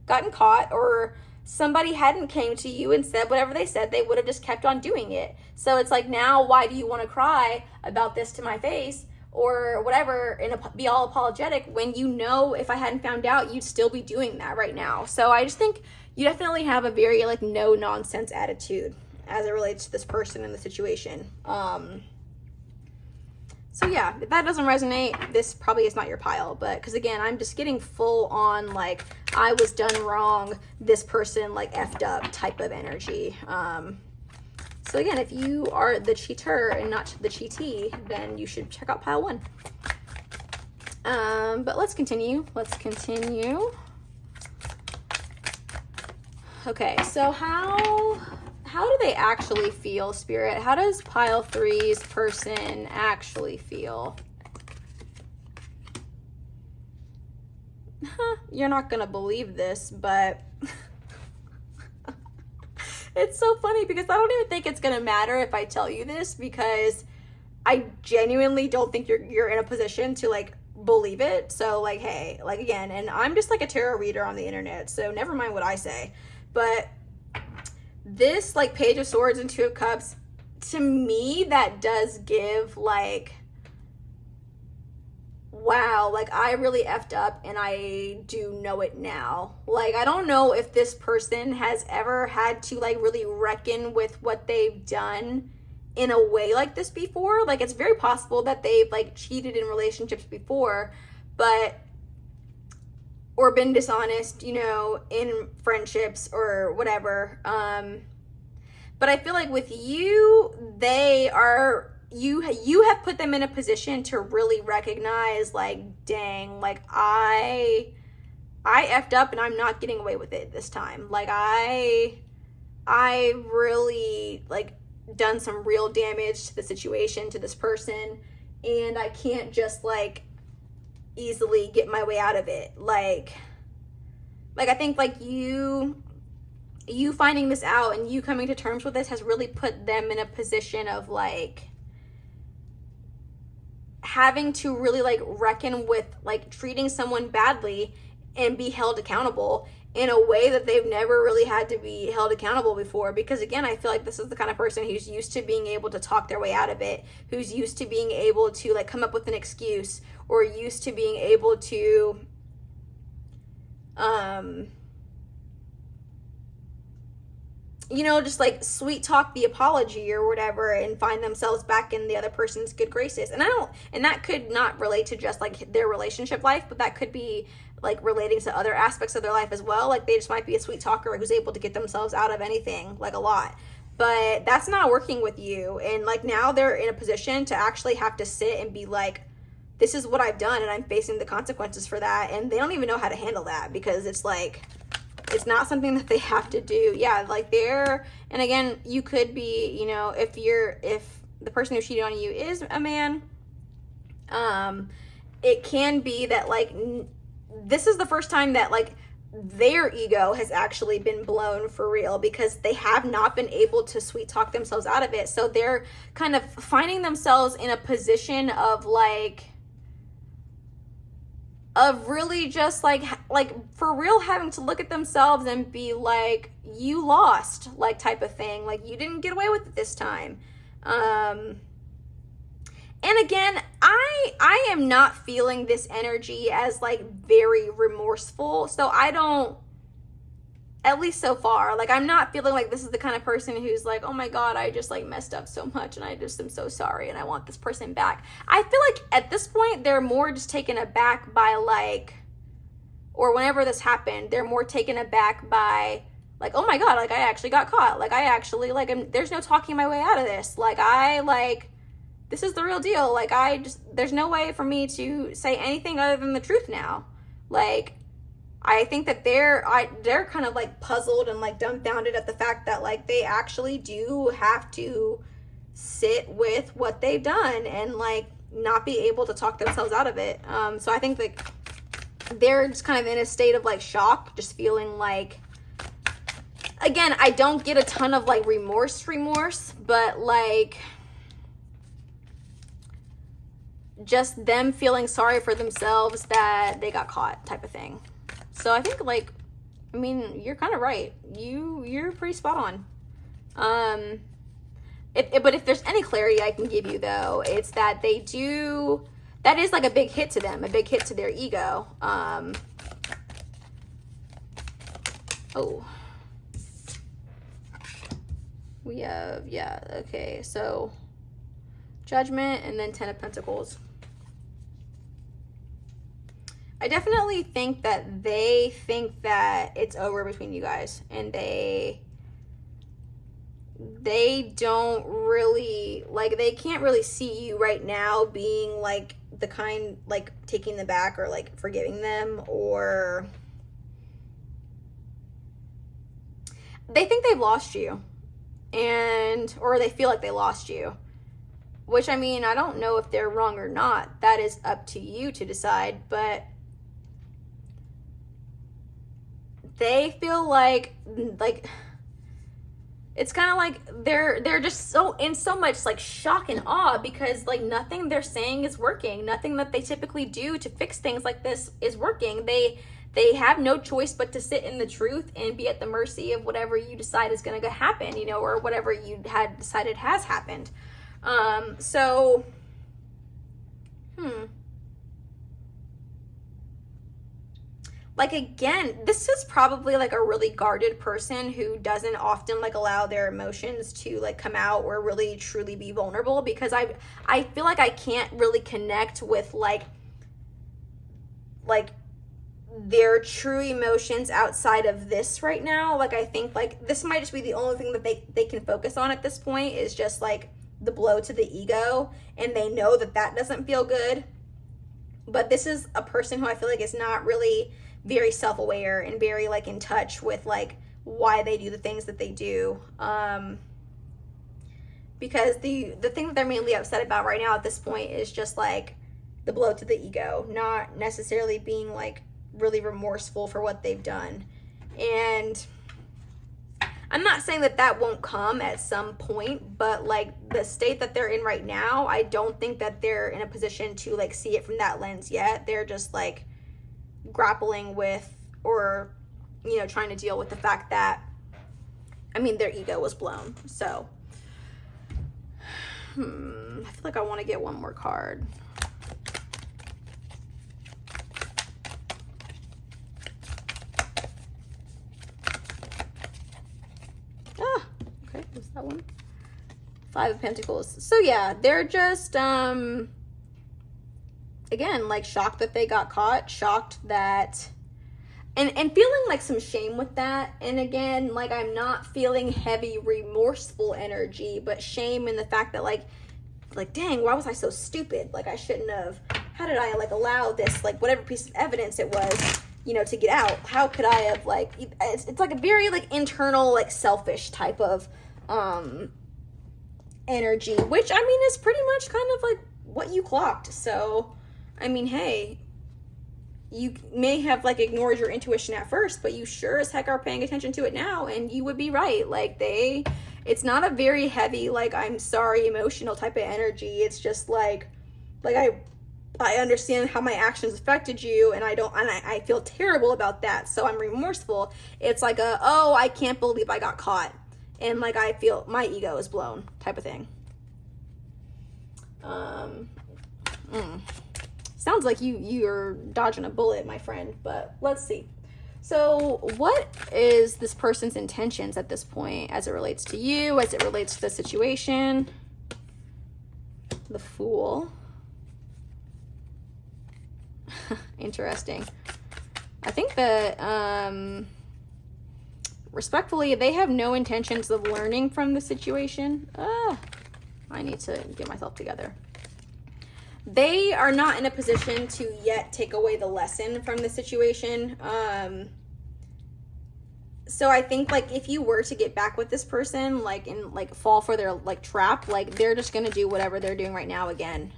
gotten caught, or somebody hadn't came to you and said whatever they said, they would have just kept on doing it. So it's like, now why do you want to cry about this to my face or whatever and be all apologetic when you know if I hadn't found out, you'd still be doing that right now? So I just think you definitely have a very like no nonsense attitude as it relates to this person and the situation. So yeah, if that doesn't resonate, this probably is not your pile. But because again, I'm just getting full on like I was done wrong, this person like effed up type of energy. So again, if you are the cheater and not the cheatee, then you should check out pile 1. But let's continue. Okay, so how do they actually feel, Spirit? How does pile 3's person actually feel? You're not gonna believe this, but it's so funny because I don't even think it's gonna matter if I tell you this, because I genuinely don't think you're in a position to like believe it. So like, hey, like again, and I'm just like a tarot reader on the internet, so never mind what I say. But this like Page of Swords and Two of Cups, to me, that does give like, wow, like I really effed up and I do know it now. Like, I don't know if this person has ever had to like really reckon with what they've done in a way like this before. Like, it's very possible that they've like cheated in relationships before, but or been dishonest, you know, in friendships or whatever. But I feel like with you, they are, you have put them in a position to really recognize like, dang, like I effed up and I'm not getting away with it this time. Like I really like done some real damage to the situation, to this person, and I can't just like easily get my way out of it. Like I think like you finding this out and you coming to terms with this has really put them in a position of like having to really like reckon with like treating someone badly and be held accountable in a way that they've never really had to be held accountable before. Because again, I feel like this is the kind of person who's used to being able to talk their way out of it, who's used to being able to like come up with an excuse, or used to being able to you know, just like sweet talk the apology or whatever and find themselves back in the other person's good graces. And that could not relate to just like their relationship life, but that could be like relating to other aspects of their life as well. Like they just might be a sweet talker who's able to get themselves out of anything, like a lot. But that's not working with you. And like now they're in a position to actually have to sit and be like, this is what I've done and I'm facing the consequences for that. And they don't even know how to handle that, because it's like, it's not something that they have to do. Yeah, like and again, you could be, you know, if the person who cheated on you is a man, it can be that like this is the first time that like their ego has actually been blown for real, because they have not been able to sweet talk themselves out of it. So they're kind of finding themselves in a position of like, of really just like for real having to look at themselves and be like, you lost, like type of thing. Like you didn't get away with it this time. And again, I am not feeling this energy as like very remorseful. So I don't, at least so far, like I'm not feeling like this is the kind of person who's like, oh my God, I just like messed up so much and I just am so sorry and I want this person back. I feel like at this point, they're more just taken aback by like, or whenever this happened, they're more taken aback by like, oh my God, like I actually got caught. Like I actually, like, there's no talking my way out of this. This is the real deal. Like there's no way for me to say anything other than the truth now. Like, I think that they're kind of like puzzled and like dumbfounded at the fact that like they actually do have to sit with what they've done and like not be able to talk themselves out of it. So I think like they're just kind of in a state of like shock, just feeling like, again, I don't get a ton of like remorse, but like just them feeling sorry for themselves that they got caught type of thing. So I think like, I mean, you're kind of right. You're pretty spot on. But if there's any clarity I can give you though, it's that that is like a big hit to them, a big hit to their ego. Oh, we have, yeah, okay. So Judgment, and then 10 of Pentacles. I definitely think that they think that it's over between you guys, and they don't really, like, they can't really see you right now being like the kind, like taking them back or like forgiving them, or they think they've lost you, and or they feel like they lost you, which, I mean, I don't know if they're wrong or not. That is up to you to decide, but they feel like it's kind of like they're just so in so much like shock and awe, because like nothing they're saying is working. Nothing that they typically do to fix things like this is working. They have no choice but to sit in the truth and be at the mercy of whatever you decide is going to happen, you know, or whatever you had decided has happened. So like, again, this is probably like a really guarded person who doesn't often like allow their emotions to like come out or really truly be vulnerable, because I feel like I can't really connect with like their true emotions outside of this right now. Like, I think like this might just be the only thing that they can focus on at this point, is just like the blow to the ego, and they know that that doesn't feel good. But this is a person who I feel like is not really very self-aware and very like in touch with like why they do the things that they do, because the thing that they're mainly upset about right now at this point is just like the blow to the ego, not necessarily being like really remorseful for what they've done. And I'm not saying that that won't come at some point, but like the state that they're in right now, I don't think that they're in a position to like see it from that lens yet. They're just like grappling with, or, you know, trying to deal with the fact that, I mean, their ego was blown. So I feel like I want to get one more card. Okay, what's that one? 5 of Pentacles. So yeah, they're just again, like shocked that they got caught, shocked that, and feeling like some shame with that. And again, like, I'm not feeling heavy remorseful energy, but shame in the fact that like dang, why was I so stupid? Like, I shouldn't have, how did I like allow this, like whatever piece of evidence it was, you know, to get out? How could I have like, it's like a very like internal, like selfish type of energy, which, I mean, is pretty much kind of like what you clocked. So I mean, hey, you may have like ignored your intuition at first, but you sure as heck are paying attention to it now, and you would be right. Like, it's not a very heavy, like, I'm sorry, emotional type of energy. It's just like I understand how my actions affected you, and I feel terrible about that, so I'm remorseful. It's like oh, I can't believe I got caught, and like I feel my ego is blown type of thing. Sounds like you're dodging a bullet, my friend, but let's see. So what is this person's intentions at this point as it relates to you, as it relates to the situation? The Fool. Interesting. I think that respectfully, they have no intentions of learning from the situation. I need to get myself together. They are not in a position to yet take away the lesson from the situation. So I think like if you were to get back with this person, like, and like fall for their like trap, like they're just gonna do whatever they're doing right now again.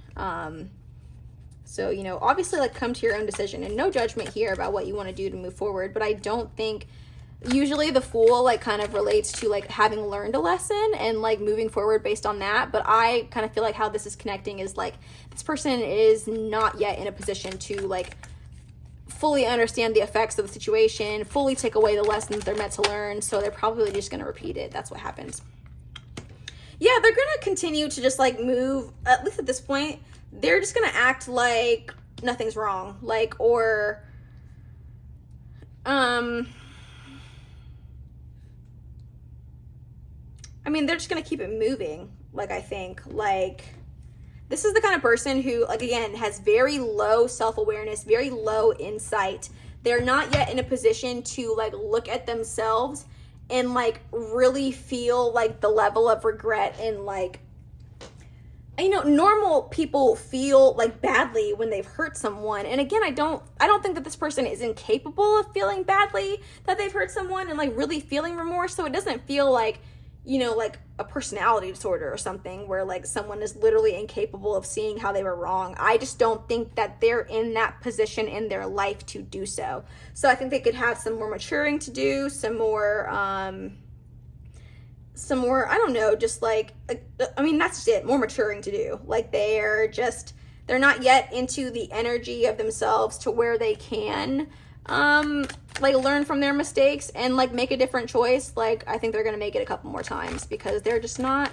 So, you know, obviously like come to your own decision, and no judgment here about what you want to do to move forward. But I don't think, usually the Fool like kind of relates to like having learned a lesson and like moving forward based on that. But I kind of feel like how this is connecting is like this person is not yet in a position to like fully understand the effects of the situation, fully take away the lessons they're meant to learn. So they're probably just going to repeat it. That's what happens. Yeah, they're going to continue to just like move, at least at this point, they're just going to act like nothing's wrong. Like, or, I mean, they're just going to keep it moving. Like, I think, like, This is the kind of person who, like, again, has very low self-awareness, very low insight. They're not yet in a position to, like, look at themselves and, like, really feel, like, the level of regret and, like, you know, normal people feel like badly when they've hurt someone. And again, I don't think that this person is incapable of feeling badly that they've hurt someone and like really feeling remorse. So it doesn't feel like, you know, like a personality disorder or something where like someone is literally incapable of seeing how they were wrong. I just don't think that they're in that position in their life to do so. So I think they could have some more maturing to do, some more, I don't know, just like, I mean, that's just it, more maturing to do. Like they're not yet into the energy of themselves to where they can, like learn from their mistakes and like make a different choice. Like, I think they're going to make it a couple more times because they're not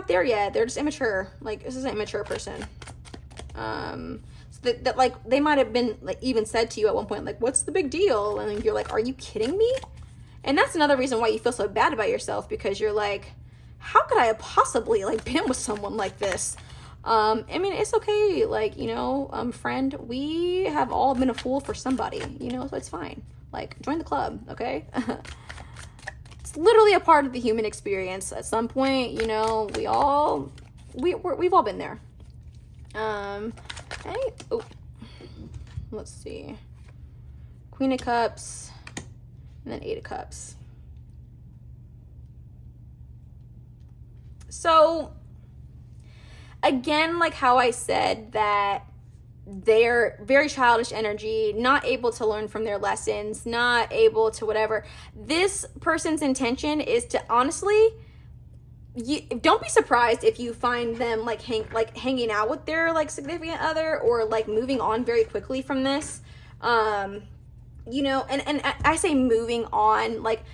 there yet. They're just immature. Like, this is an immature person. So that like, they might have been like even said to you at one point, like, what's the big deal? And you're like, are you kidding me? And that's another reason why you feel so bad about yourself, because you're like, how could I have possibly like been with someone like this? I mean, it's okay. Like, you know, friend, we have all been a fool for somebody, you know, so it's fine. Like, join the club. Okay. It's literally a part of the human experience at some point, you know, we've all been there. Let's see. Queen of Cups. And then 8 of Cups. So, again, like how I said that they're very childish energy, not able to learn from their lessons, not able to whatever. This person's intention is to honestly, don't be surprised if you find them like hanging out with their like significant other or like moving on very quickly from this. You know, and I say moving on, like,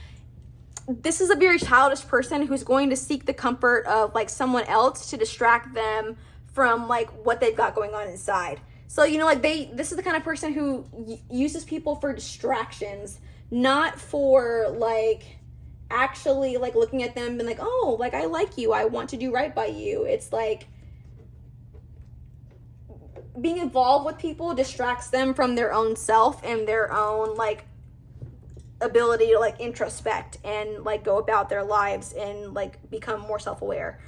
this is a very childish person who's going to seek the comfort of, like, someone else to distract them from, like, what they've got going on inside. So, you know, like, this is the kind of person who uses people for distractions, not for, like, actually, like, looking at them and, like, oh, like, I like you, I want to do right by you. It's, like, being involved with people distracts them from their own self and their own like ability to like introspect and like go about their lives and like become more self-aware.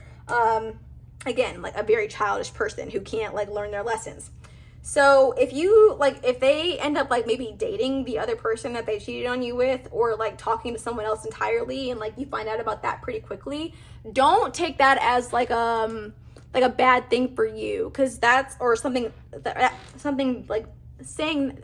Again, like a very childish person who can't like learn their lessons. So if they end up like maybe dating the other person that they cheated on you with, or like talking to someone else entirely, and like you find out about that pretty quickly, don't take that as like a bad thing for you, because that's, or something like saying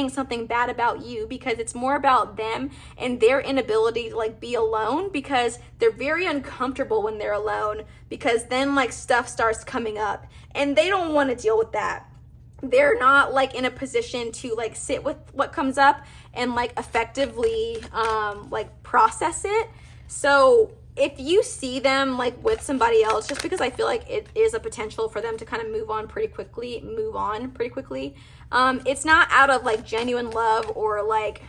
something bad about you, because it's more about them and their inability to like be alone, because they're very uncomfortable when they're alone, because then like stuff starts coming up and they don't want to deal with that. They're not like in a position to like sit with what comes up and like effectively like process it. So if you see them like with somebody else, just because I feel like it is a potential for them to kind of move on pretty quickly, it's not out of like genuine love or like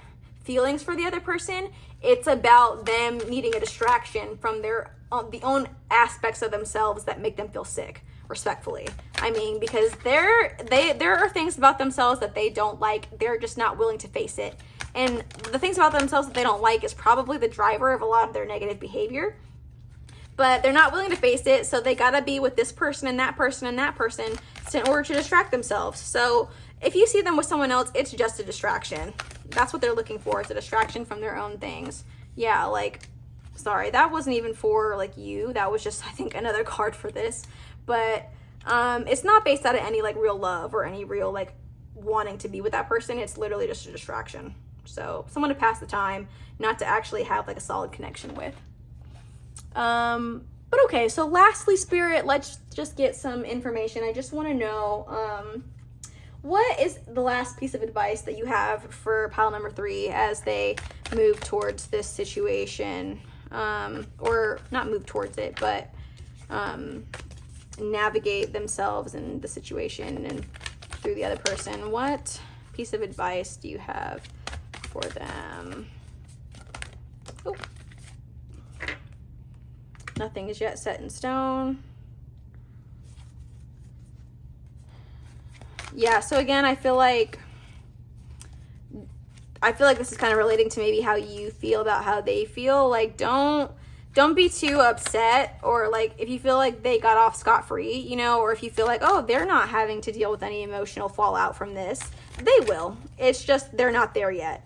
feelings for the other person. It's about them needing a distraction from their the own aspects of themselves that make them feel sick, respectfully. I mean, because there are things about themselves that they don't like. They're just not willing to face it. And the things about themselves that they don't like is probably the driver of a lot of their negative behavior. But they're not willing to face it, so they gotta be with this person and that person and that person in order to distract themselves. So if you see them with someone else, it's just a distraction. That's what they're looking for. It's a distraction from their own things. Yeah, like, sorry, that wasn't even for like you. That was just, I think, another card for this. But it's not based out of any like real love or any real like wanting to be with that person. It's literally just a distraction. So someone to pass the time, not to actually have like a solid connection with. But okay, so lastly, Spirit, let's just get some information. I just want to know, what is the last piece of advice that you have for pile number 3 as they move towards this situation? Or not move towards it, but navigate themselves in the situation and through the other person. What piece of advice do you have for them? Oh. Nothing is yet set in stone. Yeah, so again, I feel like this is kind of relating to maybe how you feel about how they feel. Like, don't be too upset, or like if you feel like they got off scot-free, you know, or if you feel like, oh, they're not having to deal with any emotional fallout from this, they will. It's just they're not there yet.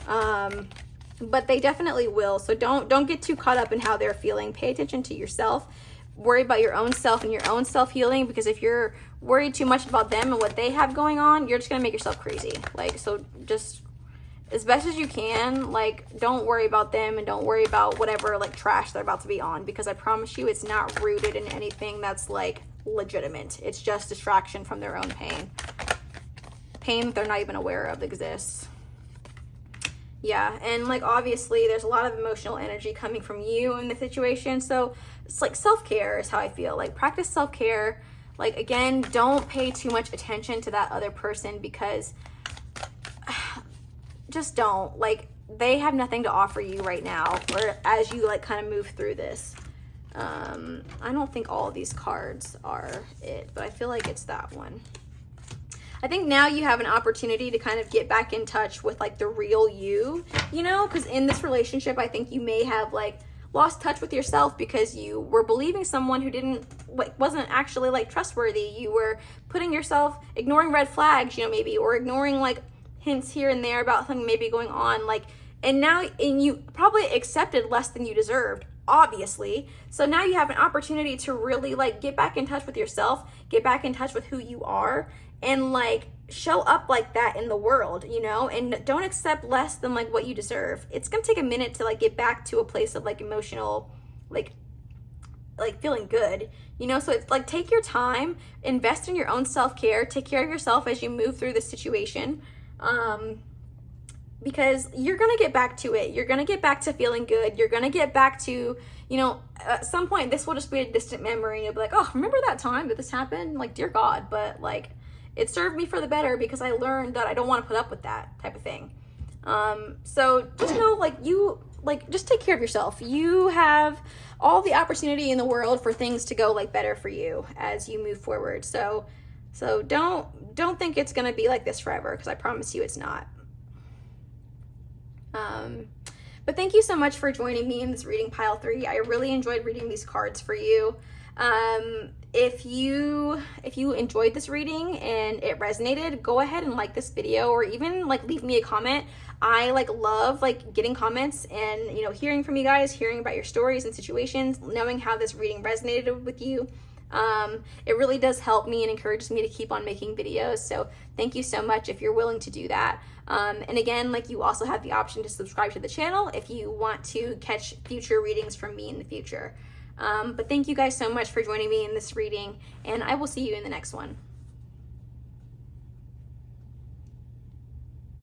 But they definitely will. So don't get too caught up in how they're feeling. Pay attention to yourself. Worry about your own self and your own self-healing, because if you're worried too much about them and what they have going on, you're just gonna make yourself crazy. Like, so just as best as you can, like, don't worry about them and don't worry about whatever like trash they're about to be on, because I promise you it's not rooted in anything that's like legitimate. It's just distraction from their own pain that they're not even aware of exists. Yeah, and like obviously there's a lot of emotional energy coming from you in the situation, so it's like self-care is how I feel. Like, practice self-care. Like, again, don't pay too much attention to that other person, because just don't. Like, they have nothing to offer you right now, or as you like kind of move through this. I don't think all of these cards are it, but I feel like it's that one. I think now you have an opportunity to kind of get back in touch with like the real you, you know, because in this relationship, I think you may have like lost touch with yourself because you were believing someone who wasn't actually like trustworthy. You were putting yourself, ignoring red flags, you know, maybe, or ignoring like hints here and there about something maybe going on, like, and you probably accepted less than you deserved, obviously. So now you have an opportunity to really like get back in touch with yourself, get back in touch with who you are, and like show up like that in the world, you know, and don't accept less than like what you deserve. It's gonna take a minute to like get back to a place of like emotional, like feeling good, you know. So it's like, take your time, invest in your own self-care, take care of yourself as you move through this situation, because you're gonna get back to it. You're gonna get back to feeling good. You're gonna get back to, you know, at some point this will just be a distant memory, and you'll be like, oh, remember that time that this happened? Like, dear God, but like, it served me for the better because I learned that I don't want to put up with that type of thing. So just know, just take care of yourself. You have all the opportunity in the world for things to go like better for you as you move forward. So don't think it's going to be like this forever, because I promise you it's not. But thank you so much for joining me in this reading pile 3. I really enjoyed reading these cards for you. If you enjoyed this reading and it resonated, go ahead and like this video, or even like leave me a comment. I like love like getting comments and, you know, hearing from you guys, hearing about your stories and situations, knowing how this reading resonated with you. It really does help me and encourages me to keep on making videos. So thank you so much if you're willing to do that. And again, like, you also have the option to subscribe to the channel if you want to catch future readings from me in the future. But thank you guys so much for joining me in this reading, and I will see you in the next one.